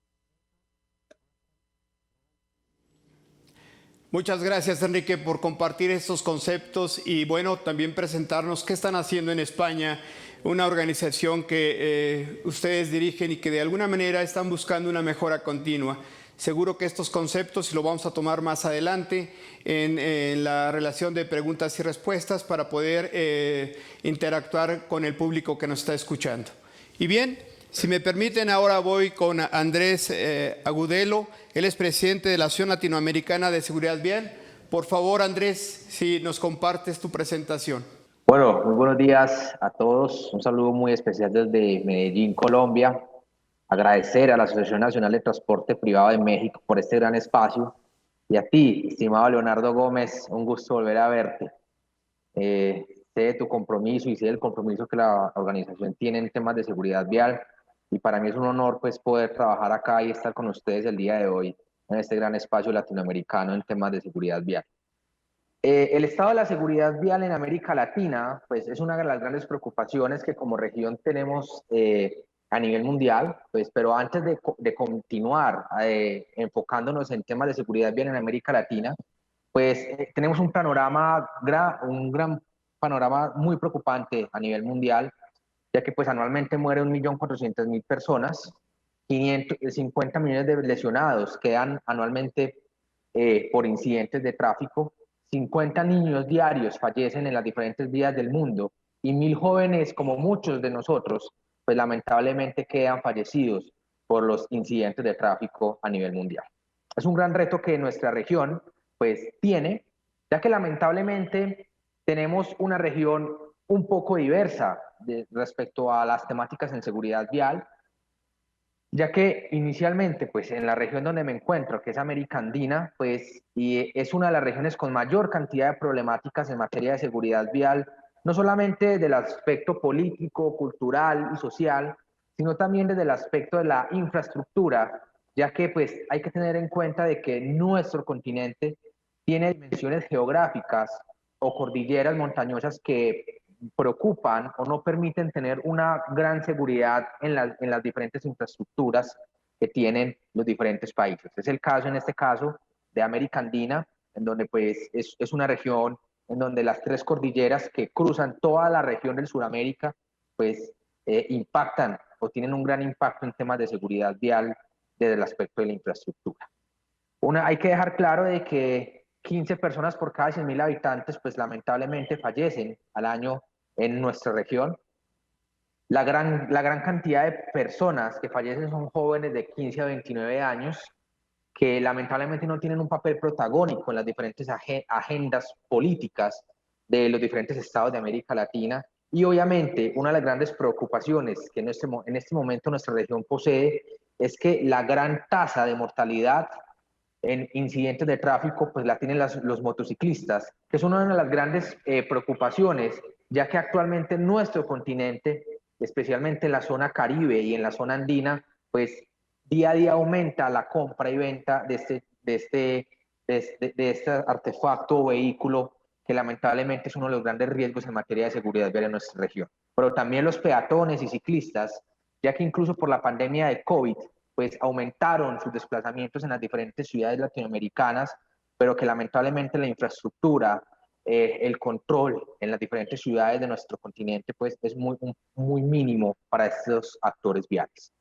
Muchas gracias, Enrique, por compartir estos conceptos y, bueno, también presentarnos qué están haciendo en España, una organización que ustedes dirigen y que de alguna manera están buscando una mejora continua. Seguro que estos conceptos, y lo vamos a tomar más adelante en la relación de preguntas y respuestas para poder interactuar con el público que nos está escuchando. Y bien, si me permiten, ahora voy con Andrés Agudelo. Él es presidente de la Asociación Latinoamericana de Seguridad Vial. Por favor, Andrés, si nos compartes tu presentación. Bueno, muy buenos días a todos. Un saludo muy especial desde Medellín, Colombia. Agradecer a la Asociación Nacional de Transporte Privado de México por este gran espacio. Y a ti, estimado Leonardo Gómez, un gusto volver a verte. Sé de tu compromiso y sé del compromiso que la organización tiene en temas de seguridad vial. Y para mí es un honor pues, poder trabajar acá y estar con ustedes el día de hoy en este gran espacio latinoamericano en temas de seguridad vial. El estado de la seguridad vial en América Latina, pues es una de las grandes preocupaciones que como región tenemos a nivel mundial, pues, pero antes de continuar enfocándonos en temas de seguridad vial en América Latina, pues tenemos un gran panorama muy preocupante a nivel mundial, ya que pues anualmente mueren 1.400.000 personas, 550 millones de lesionados quedan anualmente por incidentes de tráfico, 50 niños diarios fallecen en las diferentes vías del mundo y 1.000 jóvenes, como muchos de nosotros, pues lamentablemente quedan fallecidos por los incidentes de tráfico a nivel mundial. Es un gran reto que nuestra región pues tiene, ya que lamentablemente tenemos una región un poco diversa respecto a las temáticas en seguridad vial, ya que inicialmente, pues en la región donde me encuentro, que es América Andina, pues y es una de las regiones con mayor cantidad de problemáticas en materia de seguridad vial, no solamente del aspecto político, cultural y social, sino también desde el aspecto de la infraestructura, ya que pues hay que tener en cuenta de que nuestro continente tiene dimensiones geográficas o cordilleras montañosas que preocupan o no permiten tener una gran seguridad en las diferentes infraestructuras que tienen los diferentes países. Es el caso, en este caso, de América Andina, en donde pues es una región en donde las tres cordilleras que cruzan toda la región del Suramérica, pues impactan o tienen un gran impacto en temas de seguridad vial desde el aspecto de la infraestructura. Hay que dejar claro de que 15 personas por cada 100.000 habitantes, pues lamentablemente fallecen al año en nuestra región. La gran cantidad de personas que fallecen son jóvenes de 15 a 29 años que lamentablemente no tienen un papel protagónico en las diferentes agendas políticas de los diferentes estados de América Latina. Y obviamente una de las grandes preocupaciones que en este momento nuestra región posee es que la gran tasa de mortalidad en incidentes de tráfico pues la tienen los motociclistas, que es una de las grandes preocupaciones, ya que actualmente en nuestro continente, especialmente en la zona Caribe y en la zona andina, pues día a día aumenta la compra y venta de este artefacto o vehículo que lamentablemente es uno de los grandes riesgos en materia de seguridad vial en nuestra región. Pero también los peatones y ciclistas, ya que incluso por la pandemia de COVID, pues aumentaron sus desplazamientos en las diferentes ciudades latinoamericanas, pero que lamentablemente la infraestructura, el control en las diferentes ciudades de nuestro continente, pues es muy mínimo para estos actores viales.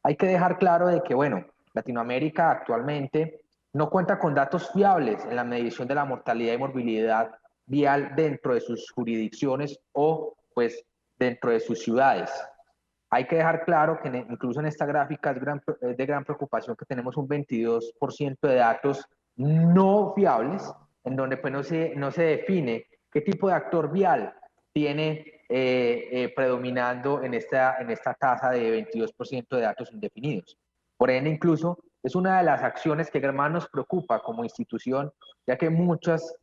Hay que dejar claro de que, bueno, Latinoamérica actualmente no cuenta con datos fiables en la medición de la mortalidad y morbilidad vial dentro de sus jurisdicciones o, pues, dentro de sus ciudades. Hay que dejar claro que incluso en esta gráfica es de gran preocupación que tenemos un 22% de datos no fiables, en donde pues no se define qué tipo de actor vial tiene predominando en esta tasa de 22% de datos indefinidos. Por ende, incluso es una de las acciones que más nos preocupa como institución, ya que muchos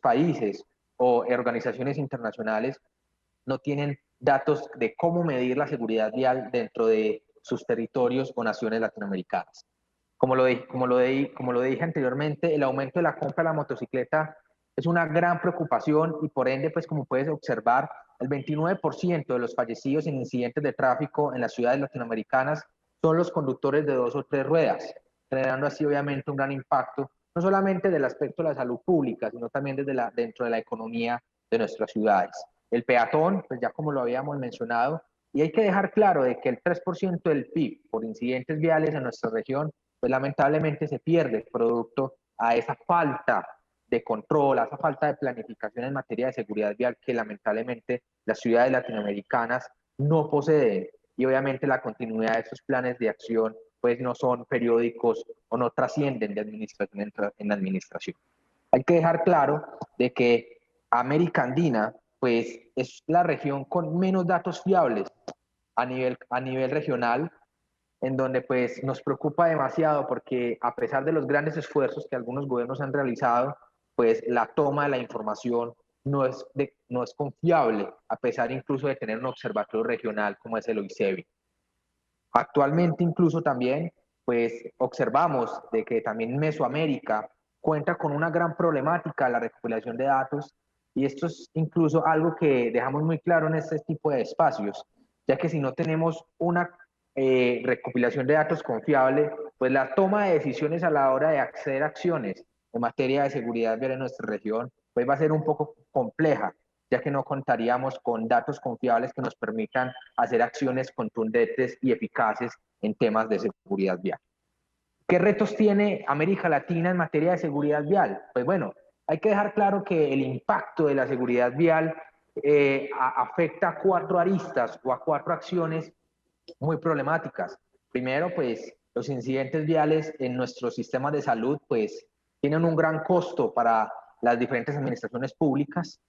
países o organizaciones internacionales no tienen datos de cómo medir la seguridad vial dentro de sus territorios o naciones latinoamericanas. Como lo dije anteriormente, el aumento de la compra de la motocicleta es una gran preocupación y por ende, pues como puedes observar, el 29% de los fallecidos en incidentes de tráfico en las ciudades latinoamericanas son los conductores de 2 o 3 ruedas, generando así obviamente un gran impacto, no solamente del aspecto de la salud pública, sino también dentro de la economía de nuestras ciudades. El peatón, pues ya como lo habíamos mencionado, y hay que dejar claro de que el 3% del PIB por incidentes viales en nuestra región, pues lamentablemente se pierde producto a esa falta de control, a esa falta de planificación en materia de seguridad vial que lamentablemente las ciudades latinoamericanas no poseen. Y obviamente la continuidad de estos planes de acción pues no son periódicos o no trascienden de administración en administración. Hay que dejar claro de que América Andina pues es la región con menos datos fiables a nivel regional, en donde pues nos preocupa demasiado porque a pesar de los grandes esfuerzos que algunos gobiernos han realizado, pues la toma de la información no es confiable, a pesar incluso de tener un observatorio regional como es el OICEBI. Actualmente incluso también pues observamos de que también Mesoamérica cuenta con una gran problemática la recopilación de datos y esto es incluso algo que dejamos muy claro en este tipo de espacios, ya que si no tenemos una recopilación de datos confiable, pues la toma de decisiones a la hora de acceder a acciones en materia de seguridad vial en nuestra región, pues va a ser un poco compleja, ya que no contaríamos con datos confiables que nos permitan hacer acciones contundentes y eficaces en temas de seguridad vial. ¿Qué retos tiene América Latina en materia de seguridad vial? Pues bueno, hay que dejar claro que el impacto de la seguridad vial afecta a 4 aristas o a 4 acciones muy problemáticas. Primero, pues los incidentes viales en nuestros sistemas de salud pues tienen un gran costo para las diferentes administraciones públicas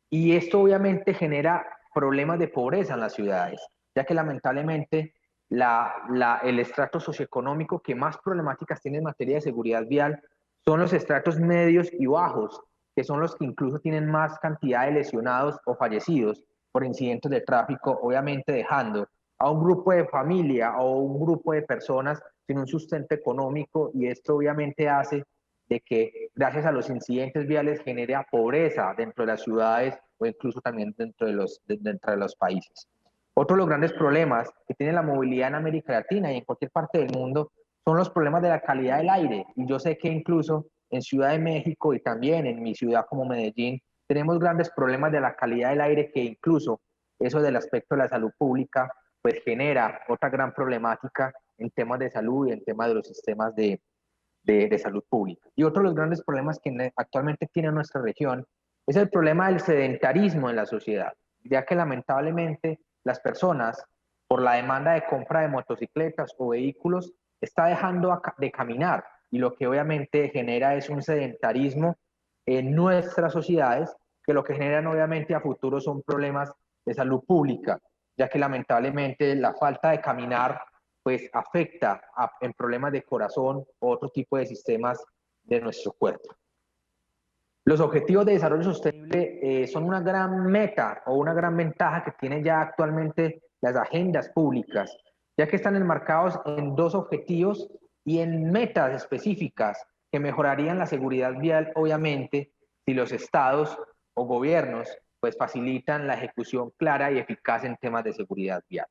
y esto obviamente genera problemas de pobreza en las ciudades, ya que lamentablemente el estrato socioeconómico que más problemáticas tiene en materia de seguridad vial son los estratos medios y bajos, que son los que incluso tienen más cantidad de lesionados o fallecidos por incidentes de tráfico, obviamente dejando a un grupo de familia o un grupo de personas sin un sustento económico y esto obviamente hace de que gracias a los incidentes viales genere pobreza dentro de las ciudades o incluso también dentro de los países. Otro de los grandes problemas que tiene la movilidad en América Latina y en cualquier parte del mundo son los problemas de la calidad del aire. Y yo sé que incluso en Ciudad de México y también en mi ciudad como Medellín tenemos grandes problemas de la calidad del aire que incluso eso del aspecto de la salud pública pues genera otra gran problemática en temas de salud y en temas de los sistemas de salud pública. Y otro de los grandes problemas que actualmente tiene nuestra región es el problema del sedentarismo en la sociedad, ya que lamentablemente las personas, por la demanda de compra de motocicletas o vehículos, está dejando de caminar y lo que obviamente genera es un sedentarismo en nuestras sociedades que lo que generan obviamente a futuro son problemas de salud pública, ya que lamentablemente la falta de caminar pues afecta en problemas de corazón o otro tipo de sistemas de nuestro cuerpo. Los objetivos de desarrollo sostenible son una gran meta o una gran ventaja que tienen ya actualmente las agendas públicas, ya que están enmarcados en 2 objetivos y en metas específicas que mejorarían la seguridad vial, obviamente, si los estados o gobiernos pues facilitan la ejecución clara y eficaz en temas de seguridad vial.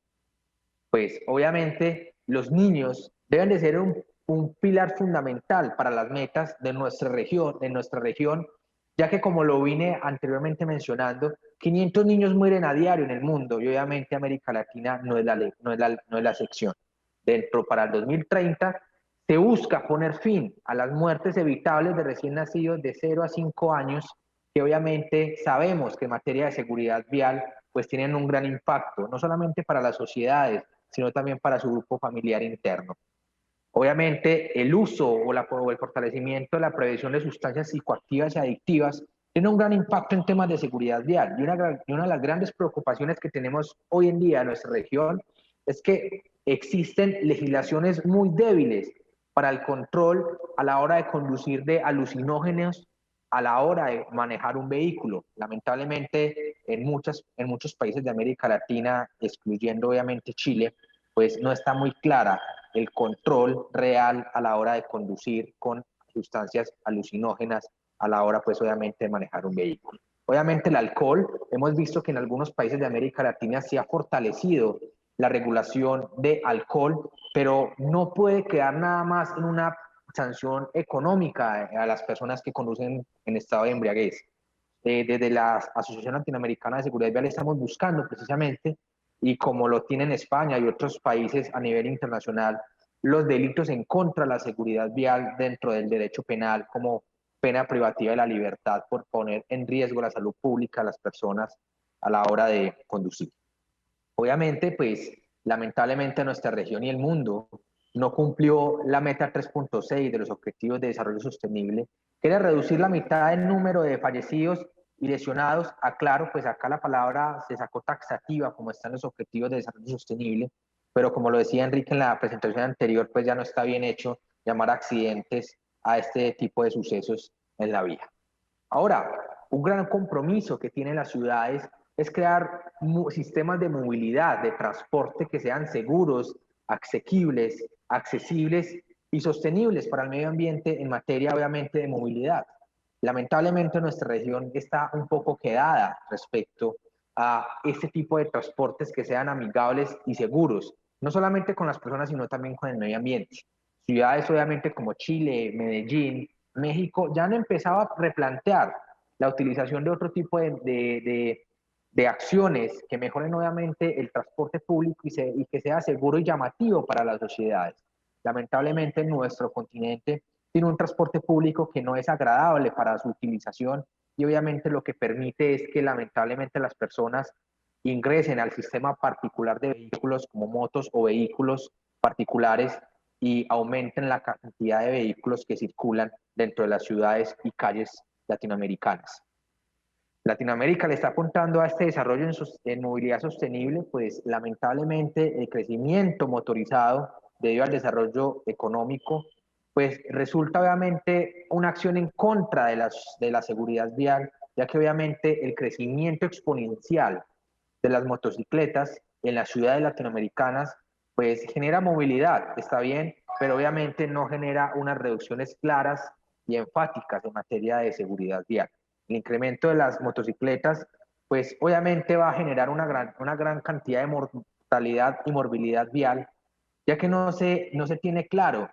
Pues obviamente los niños deben de ser un pilar fundamental para las metas de nuestra región, ya que como lo vine anteriormente mencionando, 500 niños mueren a diario en el mundo y obviamente América Latina no es la excepción. Para el 2030 se busca poner fin a las muertes evitables de recién nacidos de 0 a 5 años, que obviamente sabemos que en materia de seguridad vial pues tienen un gran impacto, no solamente para las sociedades, sino también para su grupo familiar interno. Obviamente, el uso o el fortalecimiento de la prevención de sustancias psicoactivas y adictivas tiene un gran impacto en temas de seguridad vial. Y una de las grandes preocupaciones que tenemos hoy en día en nuestra región es que existen legislaciones muy débiles para el control a la hora de conducir de alucinógenos a la hora de manejar un vehículo. Lamentablemente, en muchos países de América Latina, excluyendo obviamente Chile, pues no está muy clara el control real a la hora de conducir con sustancias alucinógenas a la hora pues obviamente de manejar un vehículo. Obviamente el alcohol, hemos visto que en algunos países de América Latina se ha fortalecido la regulación de alcohol, pero no puede quedar nada más en una sanción económica a las personas que conducen en estado de embriaguez. Desde la Asociación Latinoamericana de Seguridad Vial estamos buscando precisamente, y como lo tienen España y otros países a nivel internacional, los delitos en contra de la seguridad vial dentro del derecho penal como pena privativa de la libertad por poner en riesgo la salud pública de las personas a la hora de conducir. Obviamente, pues lamentablemente nuestra región y el mundo no cumplió la meta 3.6 de los Objetivos de Desarrollo Sostenible, que era reducir la mitad del número de fallecidos y lesionados. Aclaro, pues acá la palabra se sacó taxativa, como están los Objetivos de Desarrollo Sostenible, pero como lo decía Enrique en la presentación anterior, pues ya no está bien hecho llamar accidentes a este tipo de sucesos en la vía. Ahora, un gran compromiso que tienen las ciudades es crear sistemas de movilidad, de transporte que sean seguros, asequibles, accesibles y sostenibles para el medio ambiente en materia, obviamente, de movilidad. Lamentablemente, nuestra región está un poco quedada respecto a este tipo de transportes que sean amigables y seguros, no solamente con las personas, sino también con el medio ambiente. Ciudades, obviamente, como Chile, Medellín, México, ya han empezado a replantear la utilización de otro tipo de acciones que mejoren obviamente el transporte público y que sea seguro y llamativo para las sociedades. Lamentablemente nuestro continente tiene un transporte público que no es agradable para su utilización y obviamente lo que permite es que lamentablemente las personas ingresen al sistema particular de vehículos como motos o vehículos particulares y aumenten la cantidad de vehículos que circulan dentro de las ciudades y calles latinoamericanas. Latinoamérica le está apuntando a este desarrollo en movilidad sostenible, pues lamentablemente el crecimiento motorizado debido al desarrollo económico, pues resulta obviamente una acción en contra de la seguridad vial, ya que obviamente el crecimiento exponencial de las motocicletas en las ciudades latinoamericanas, pues genera movilidad, está bien, pero obviamente no genera unas reducciones claras y enfáticas en materia de seguridad vial. El incremento de las motocicletas, pues obviamente va a generar una gran cantidad de mortalidad y morbilidad vial, ya que no se tiene claro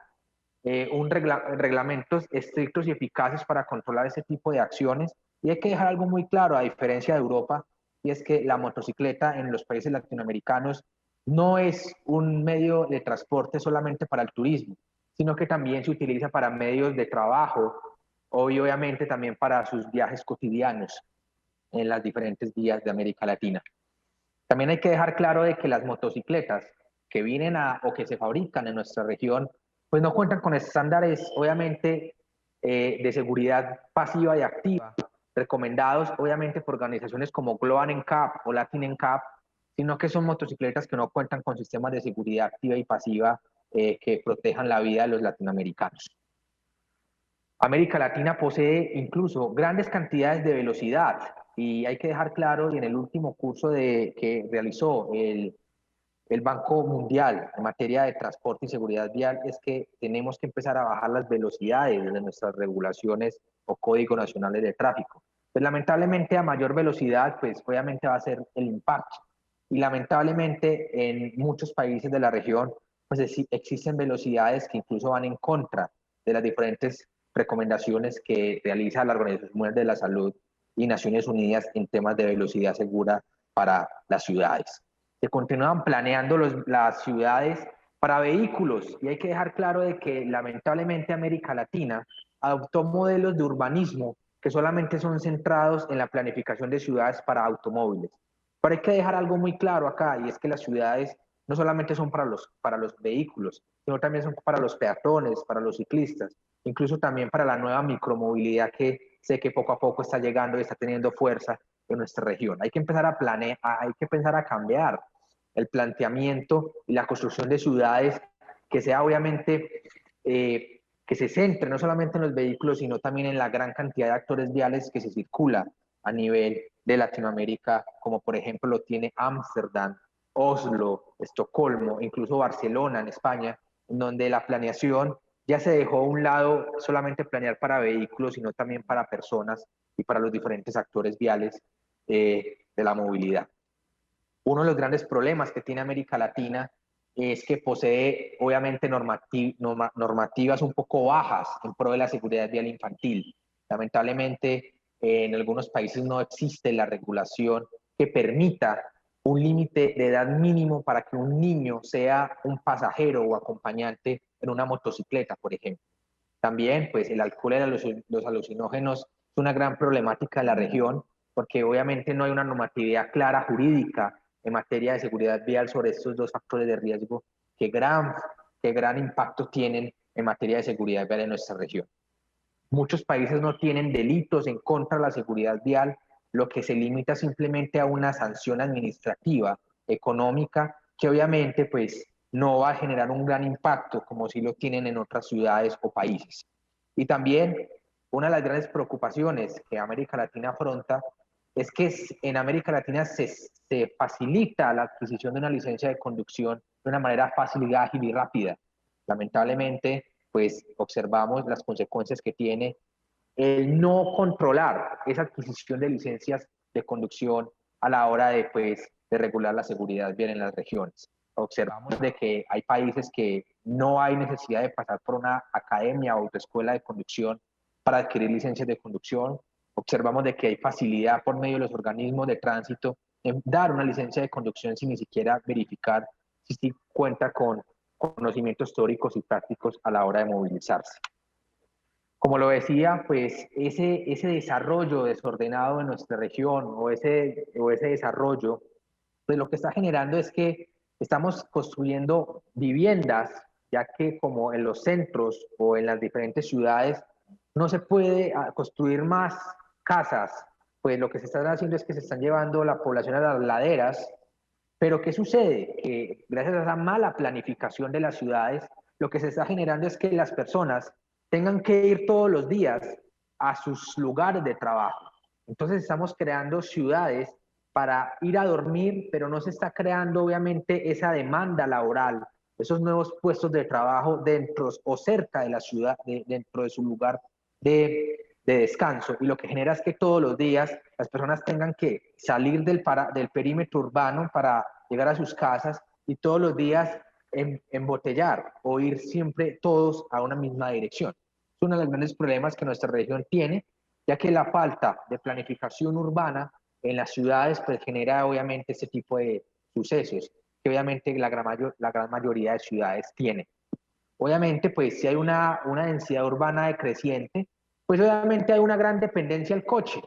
reglamentos estrictos y eficaces para controlar ese tipo de acciones. Y hay que dejar algo muy claro, a diferencia de Europa, y es que la motocicleta en los países latinoamericanos no es un medio de transporte solamente para el turismo, sino que también se utiliza para medios de trabajo, y obviamente también para sus viajes cotidianos en las diferentes vías de América Latina. También hay que dejar claro de que las motocicletas que vienen o que se fabrican en nuestra región, pues no cuentan con estándares, obviamente, de seguridad pasiva y activa, recomendados, obviamente, por organizaciones como Global NCAP o Latin NCAP, sino que son motocicletas que no cuentan con sistemas de seguridad activa y pasiva que protejan la vida de los latinoamericanos. América Latina posee incluso grandes cantidades de velocidad y hay que dejar claro, y en el último curso que realizó el Banco Mundial en materia de transporte y seguridad vial, es que tenemos que empezar a bajar las velocidades de nuestras regulaciones o códigos nacionales de tráfico. Pues lamentablemente a mayor velocidad, pues obviamente va a ser el impacto. Y lamentablemente en muchos países de la región, pues existen velocidades que incluso van en contra de las diferentes recomendaciones que realiza la Organización Mundial de la Salud y Naciones Unidas en temas de velocidad segura para las ciudades. Se continúan planeando las ciudades para vehículos y hay que dejar claro de que lamentablemente América Latina adoptó modelos de urbanismo que solamente son centrados en la planificación de ciudades para automóviles. Pero hay que dejar algo muy claro acá, y es que las ciudades no solamente son para los vehículos, sino también son para los peatones, para los ciclistas, incluso también para la nueva micromovilidad que sé que poco a poco está llegando y está teniendo fuerza en nuestra región. Hay que empezar a planear, hay que empezar a cambiar el planteamiento y la construcción de ciudades que sea obviamente que se centre no solamente en los vehículos, sino también en la gran cantidad de actores viales que se circula a nivel de Latinoamérica, como por ejemplo lo tiene Ámsterdam, Oslo, Estocolmo, incluso Barcelona en España, en donde la planeación ya se dejó a un lado solamente planear para vehículos, sino también para personas y para los diferentes actores viales de la movilidad. Uno de los grandes problemas que tiene América Latina es que posee obviamente normativas un poco bajas en pro de la seguridad vial infantil. Lamentablemente, en algunos países no existe la regulación que permita un límite de edad mínimo para que un niño sea un pasajero o acompañante en una motocicleta, por ejemplo. También, pues, el alcohol y los alucinógenos es una gran problemática en la región, porque obviamente no hay una normatividad clara jurídica en materia de seguridad vial sobre estos dos factores de riesgo que gran impacto tienen en materia de seguridad vial en nuestra región. Muchos países no tienen delitos en contra de la seguridad vial, lo que se limita simplemente a una sanción administrativa, económica, que obviamente pues no va a generar un gran impacto como si lo tienen en otras ciudades o países. Y también una de las grandes preocupaciones que América Latina afronta es que en América Latina se facilita la adquisición de una licencia de conducción de una manera fácil, ágil y rápida. Lamentablemente, pues observamos las consecuencias que tiene el no controlar esa adquisición de licencias de conducción a la hora de, pues, de regular la seguridad vial en las regiones. Observamos de que hay países que no hay necesidad de pasar por una academia o autoescuela de conducción para adquirir licencias de conducción. Observamos de que hay facilidad por medio de los organismos de tránsito en dar una licencia de conducción sin ni siquiera verificar si cuenta con conocimientos teóricos y prácticos a la hora de movilizarse. Como lo decía, pues ese desarrollo desordenado en nuestra región o ese desarrollo, pues lo que está generando es que estamos construyendo viviendas, ya que como en los centros o en las diferentes ciudades no se puede construir más casas, pues lo que se está haciendo es que se están llevando la población a las laderas. Pero ¿qué sucede? Que gracias a esa mala planificación de las ciudades, lo que se está generando es que las personas tengan que ir todos los días a sus lugares de trabajo. Entonces estamos creando ciudades para ir a dormir, pero no se está creando obviamente esa demanda laboral, esos nuevos puestos de trabajo dentro o cerca de la ciudad, dentro de su lugar de descanso. Y lo que genera es que todos los días las personas tengan que salir del perímetro urbano para llegar a sus casas y todos los días embotellar o ir siempre todos a una misma dirección. Es uno de los grandes problemas que nuestra región tiene, ya que la falta de planificación urbana en las ciudades pues genera obviamente este tipo de sucesos que obviamente la gran mayoría de ciudades tienen. Obviamente, pues si hay una densidad urbana decreciente, pues obviamente hay una gran dependencia al coche.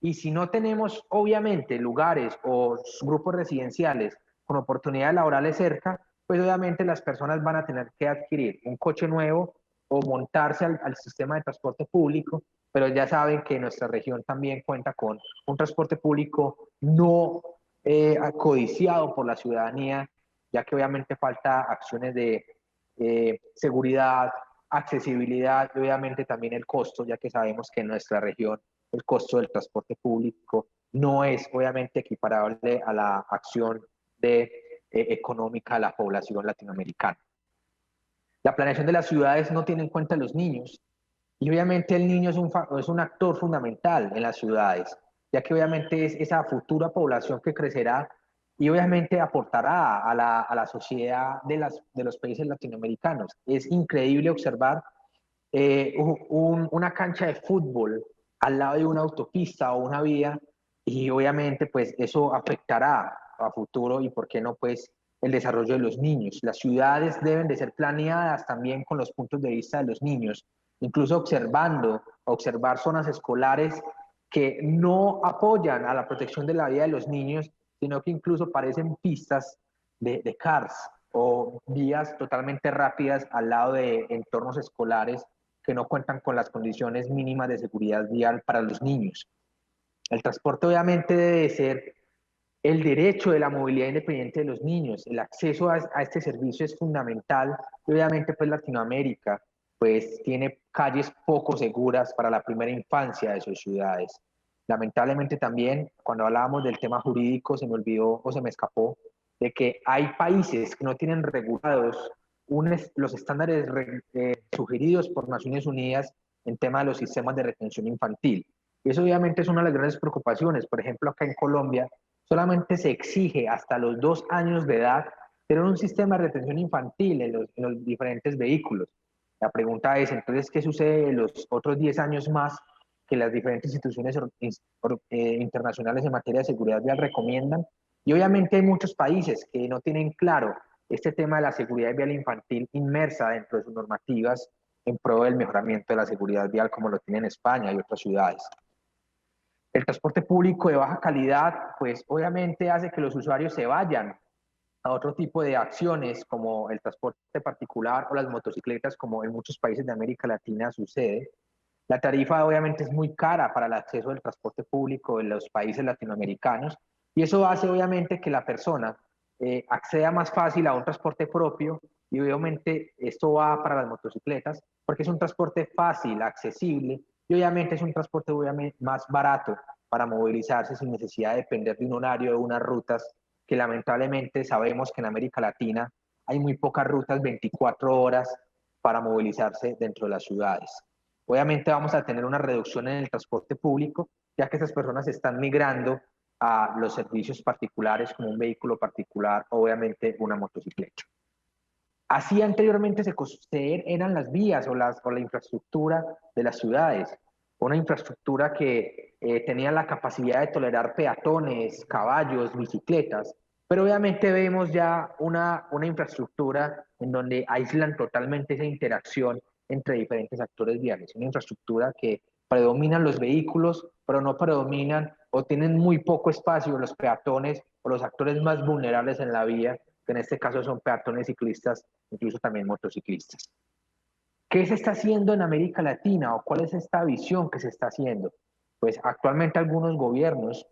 Y si no tenemos, obviamente, lugares o grupos residenciales con oportunidades laborales cerca, pues obviamente las personas van a tener que adquirir un coche nuevo o montarse al sistema de transporte público, pero ya saben que nuestra región también cuenta con un transporte público no codiciado por la ciudadanía, ya que obviamente falta acciones de seguridad, accesibilidad y obviamente también el costo, ya que sabemos que en nuestra región el costo del transporte público no es obviamente equiparable a la acción económica de la población latinoamericana. La planeación de las ciudades no tiene en cuenta a los niños y obviamente el niño es un actor fundamental en las ciudades, ya que obviamente es esa futura población que crecerá y obviamente aportará a la sociedad de los países latinoamericanos. Es increíble observar una cancha de fútbol al lado de una autopista o una vía y obviamente pues eso afectará a futuro y por qué no pues el desarrollo de los niños. Las ciudades deben de ser planeadas también con los puntos de vista de los niños, incluso observar zonas escolares que no apoyan a la protección de la vida de los niños, sino que incluso parecen pistas de cars o vías totalmente rápidas al lado de entornos escolares que no cuentan con las condiciones mínimas de seguridad vial para los niños. El transporte obviamente debe ser el derecho de la movilidad independiente de los niños. El acceso a este servicio es fundamental y obviamente pues Latinoamérica pues tiene calles poco seguras para la primera infancia de sus ciudades. Lamentablemente también, cuando hablábamos del tema jurídico, se me olvidó o se me escapó de que hay países que no tienen regulados los estándares sugeridos por Naciones Unidas en tema de los sistemas de retención infantil. Y eso obviamente es una de las grandes preocupaciones. Por ejemplo, acá en Colombia solamente se exige hasta los 2 años de edad tener un sistema de retención infantil en los diferentes vehículos. La pregunta es, entonces, ¿qué sucede en los otros 10 años más que las diferentes instituciones internacionales en materia de seguridad vial recomiendan? Y obviamente hay muchos países que no tienen claro este tema de la seguridad vial infantil inmersa dentro de sus normativas en pro del mejoramiento de la seguridad vial, como lo tienen España y otras ciudades. El transporte público de baja calidad, pues obviamente hace que los usuarios se vayan a otro tipo de acciones como el transporte particular o las motocicletas, como en muchos países de América Latina sucede. La tarifa obviamente es muy cara para el acceso al transporte público en los países latinoamericanos y eso hace obviamente que la persona acceda más fácil a un transporte propio y obviamente esto va para las motocicletas porque es un transporte fácil, accesible y obviamente es un transporte obviamente más barato para movilizarse sin necesidad de depender de un horario, de unas rutas que lamentablemente sabemos que en América Latina hay muy pocas rutas 24 horas para movilizarse dentro de las ciudades. Obviamente vamos a tener una reducción en el transporte público, ya que estas personas están migrando a los servicios particulares como un vehículo particular, obviamente una motocicleta. Así anteriormente eran las vías o la infraestructura de las ciudades, una infraestructura que tenía la capacidad de tolerar peatones, caballos, bicicletas, pero obviamente vemos ya una infraestructura en donde aíslan totalmente esa interacción entre diferentes actores viales, una infraestructura que predominan los vehículos, pero no predominan o tienen muy poco espacio los peatones o los actores más vulnerables en la vía, que en este caso son peatones, ciclistas, incluso también motociclistas. ¿Qué se está haciendo en América Latina o cuál es esta visión que se está haciendo? Pues actualmente algunos gobiernos,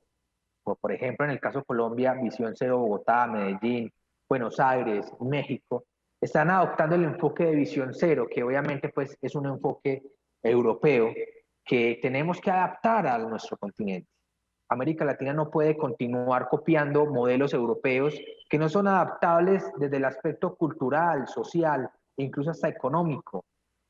como por ejemplo en el caso de Colombia, Visión Cero Bogotá, Medellín, Buenos Aires, México, están adoptando el enfoque de Visión Cero, que obviamente pues es un enfoque europeo que tenemos que adaptar a nuestro continente. América Latina no puede continuar copiando modelos europeos que no son adaptables desde el aspecto cultural, social e incluso hasta económico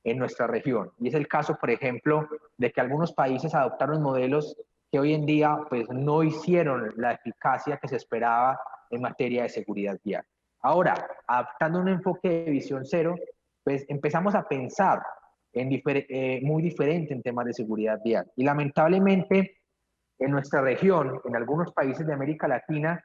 en nuestra región. Y es el caso, por ejemplo, de que algunos países adoptaron modelos que hoy en día pues, no hicieron la eficacia que se esperaba en materia de seguridad vial. Ahora, adaptando un enfoque de visión cero, pues empezamos a pensar muy diferente en temas de seguridad vial. Y lamentablemente, en nuestra región, en algunos países de América Latina,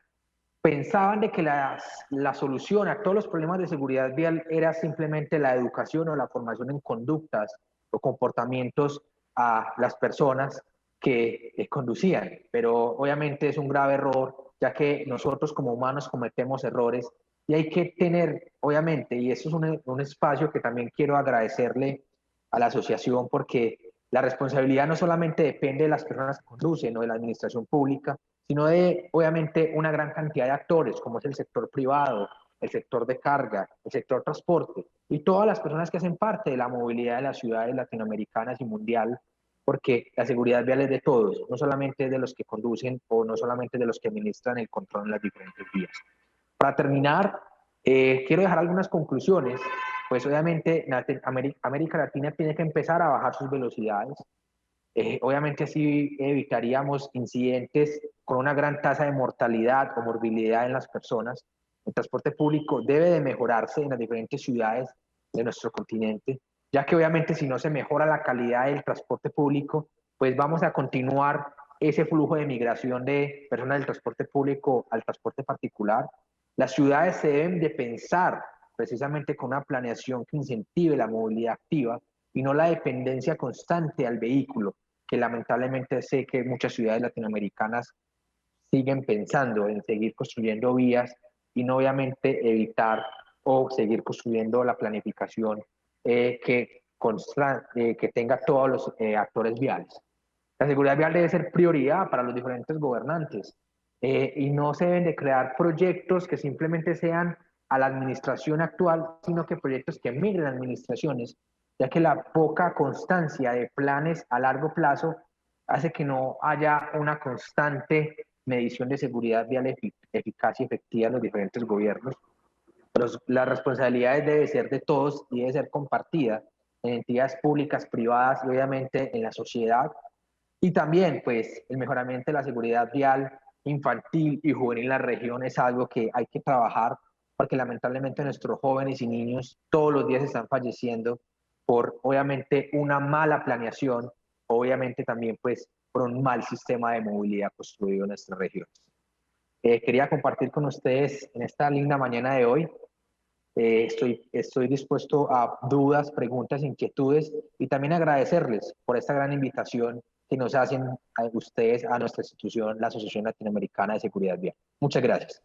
pensaban de que la solución a todos los problemas de seguridad vial era simplemente la educación o la formación en conductas o comportamientos a las personas que conducían. Pero obviamente es un grave error, ya que nosotros como humanos cometemos errores y hay que tener, obviamente, y eso es un espacio que también quiero agradecerle a la asociación porque la responsabilidad no solamente depende de las personas que conducen o de la administración pública, sino de, obviamente, una gran cantidad de actores, como es el sector privado, el sector de carga, el sector transporte, y todas las personas que hacen parte de la movilidad de las ciudades latinoamericanas y mundial, porque la seguridad vial es de todos, no solamente de los que conducen o no solamente de los que administran el control en las diferentes vías. Para terminar, quiero dejar algunas conclusiones. Pues obviamente América Latina tiene que empezar a bajar sus velocidades. Obviamente así evitaríamos incidentes con una gran tasa de mortalidad o morbilidad en las personas. El transporte público debe de mejorarse en las diferentes ciudades de nuestro continente, ya que obviamente si no se mejora la calidad del transporte público, pues vamos a continuar ese flujo de migración de personas del transporte público al transporte particular. Las ciudades se deben de pensar precisamente con una planeación que incentive la movilidad activa y no la dependencia constante al vehículo, que lamentablemente sé que muchas ciudades latinoamericanas siguen pensando en seguir construyendo vías y no obviamente evitar o seguir construyendo la planificación que tenga todos los actores viales. La seguridad vial debe ser prioridad para los diferentes gobernantes y no se deben de crear proyectos que simplemente sean a la administración actual, sino que proyectos que migren a administraciones, ya que la poca constancia de planes a largo plazo hace que no haya una constante medición de seguridad vial eficaz y efectiva en los diferentes gobiernos. Pero la responsabilidad debe ser de todos y debe ser compartida en entidades públicas, privadas y obviamente en la sociedad. Y también, pues, el mejoramiento de la seguridad vial infantil y juvenil en la región es algo que hay que trabajar, porque lamentablemente nuestros jóvenes y niños todos los días están falleciendo por, obviamente, una mala planeación, obviamente también, pues, por un mal sistema de movilidad construido en nuestra región. Quería compartir con ustedes en esta linda mañana de hoy. Estoy dispuesto a dudas, preguntas, inquietudes y también agradecerles por esta gran invitación que nos hacen a ustedes, a nuestra institución, la Asociación Latinoamericana de Seguridad Vial. Muchas gracias.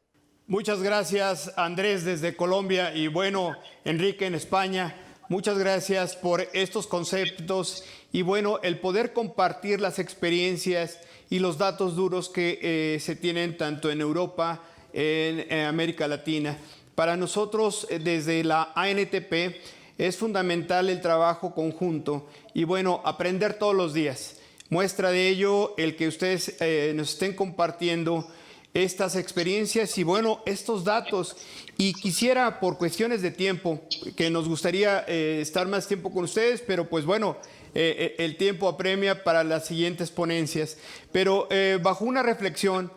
Muchas gracias, Andrés, desde Colombia, y bueno, Enrique en España. Muchas gracias por estos conceptos y bueno, el poder compartir las experiencias y los datos duros que se tienen tanto en Europa, en América Latina. Para nosotros, desde la ANTP, es fundamental el trabajo conjunto y bueno, aprender todos los días. Muestra de ello el que ustedes nos estén compartiendo estas experiencias y bueno, estos datos. Y quisiera, por cuestiones de tiempo, que nos gustaría estar más tiempo con ustedes, pero pues bueno, el tiempo apremia para las siguientes ponencias. Pero bajo una reflexión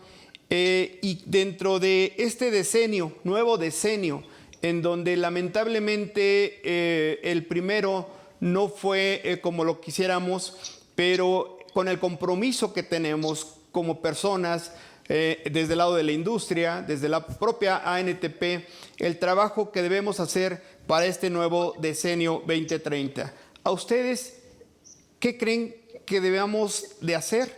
y dentro de este decenio, nuevo decenio, en donde lamentablemente el primero no fue como lo quisiéramos, pero con el compromiso que tenemos como personas, desde el lado de la industria, desde la propia ANTP, el trabajo que debemos hacer para este nuevo decenio 2030. ¿A ustedes qué creen que debemos de hacer?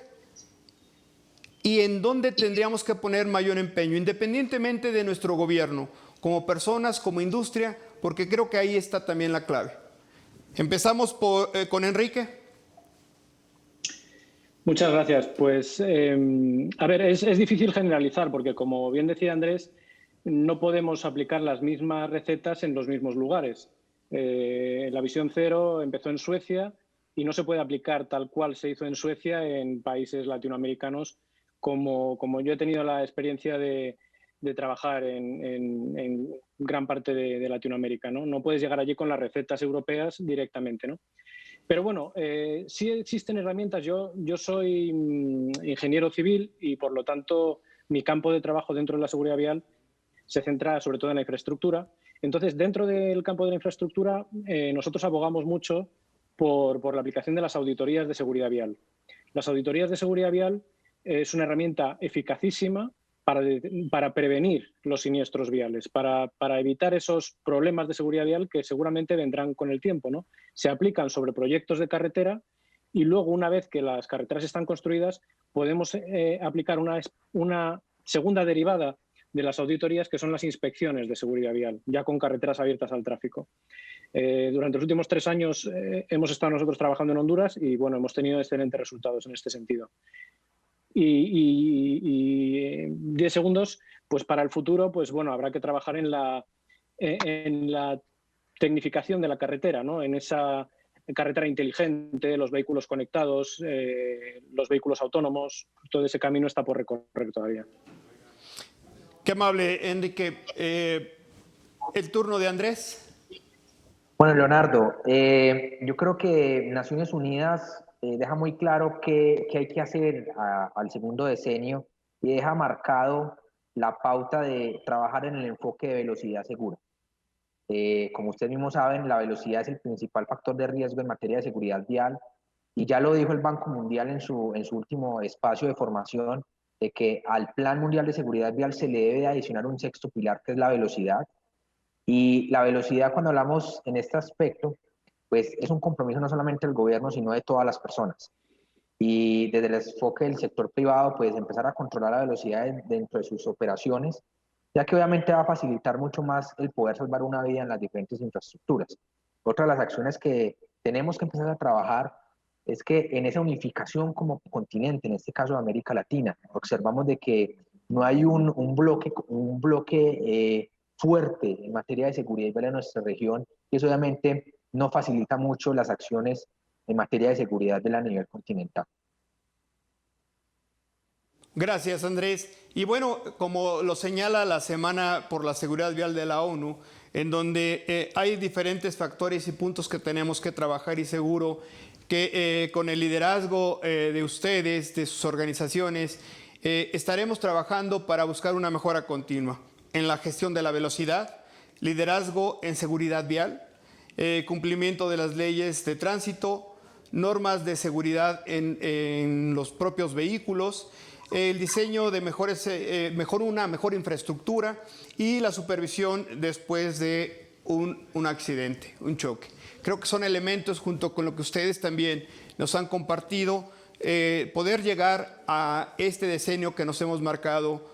¿Y en dónde tendríamos que poner mayor empeño, independientemente de nuestro gobierno, como personas, como industria? Porque creo que ahí está también la clave. Empezamos con Enrique. Muchas gracias. Pues, a ver, es difícil generalizar porque, como bien decía Andrés, no podemos aplicar las mismas recetas en los mismos lugares. La visión cero empezó en Suecia y no se puede aplicar tal cual se hizo en Suecia en países latinoamericanos como yo he tenido la experiencia de trabajar en gran parte de Latinoamérica, ¿no? No puedes llegar allí con las recetas europeas directamente, ¿no? Pero bueno, sí existen herramientas. Yo soy ingeniero civil y, por lo tanto, mi campo de trabajo dentro de la seguridad vial se centra sobre todo en la infraestructura. Entonces, dentro del campo de la infraestructura, nosotros abogamos mucho por la aplicación de las auditorías de seguridad vial. Las auditorías de seguridad vial es una herramienta eficacísima para prevenir los siniestros viales, para evitar esos problemas de seguridad vial que seguramente vendrán con el tiempo, ¿no? Se aplican sobre proyectos de carretera y luego, una vez que las carreteras están construidas, podemos aplicar una segunda derivada de las auditorías, que son las inspecciones de seguridad vial, ya con carreteras abiertas al tráfico. Durante los últimos 3 años hemos estado nosotros trabajando en Honduras y bueno, hemos tenido excelentes resultados en este sentido. Y 10 segundos, pues para el futuro, pues bueno, habrá que trabajar en la tecnificación de la carretera, ¿no? En esa carretera inteligente, los vehículos conectados, los vehículos autónomos, todo ese camino está por recorrer todavía. Qué amable, Enrique. El turno de Andrés. Bueno, Leonardo, yo creo que Naciones Unidas deja muy claro qué hay que hacer al segundo decenio y deja marcado la pauta de trabajar en el enfoque de velocidad segura. Como ustedes mismos saben, la velocidad es el principal factor de riesgo en materia de seguridad vial y ya lo dijo el Banco Mundial en su último espacio de formación, de que al Plan Mundial de Seguridad Vial se le debe adicionar un sexto pilar, que es la velocidad. Y la velocidad, cuando hablamos en este aspecto, pues es un compromiso no solamente del gobierno, sino de todas las personas. Y desde el enfoque del sector privado, pues empezar a controlar la velocidad dentro de sus operaciones, ya que obviamente va a facilitar mucho más el poder salvar una vida en las diferentes infraestructuras. Otra de las acciones que tenemos que empezar a trabajar es que en esa unificación como continente, en este caso de América Latina, observamos de que no hay un bloque fuerte en materia de seguridad vial en nuestra región, y eso obviamente no facilita mucho las acciones en materia de seguridad vial a nivel continental. Gracias, Andrés. Y bueno, como lo señala la Semana por la Seguridad Vial de la ONU, en donde hay diferentes factores y puntos que tenemos que trabajar, y seguro que con el liderazgo de ustedes, de sus organizaciones, estaremos trabajando para buscar una mejora continua en la gestión de la velocidad, liderazgo en seguridad vial, cumplimiento de las leyes de tránsito, normas de seguridad en los propios vehículos, el diseño de una mejor infraestructura y la supervisión después de un accidente, un choque. Creo que son elementos, junto con lo que ustedes también nos han compartido, poder llegar a este decenio que nos hemos marcado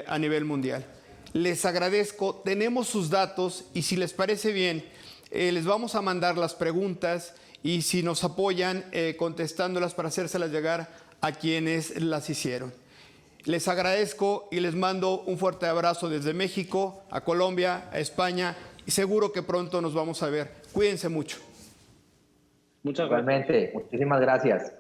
a nivel mundial. Les agradezco, tenemos sus datos y si les parece bien, les vamos a mandar las preguntas y si nos apoyan contestándolas para hacérselas llegar a quienes las hicieron. Les agradezco y les mando un fuerte abrazo desde México, a Colombia, a España, y seguro que pronto nos vamos a ver. Cuídense mucho. Muchas gracias. Igualmente, muchísimas gracias.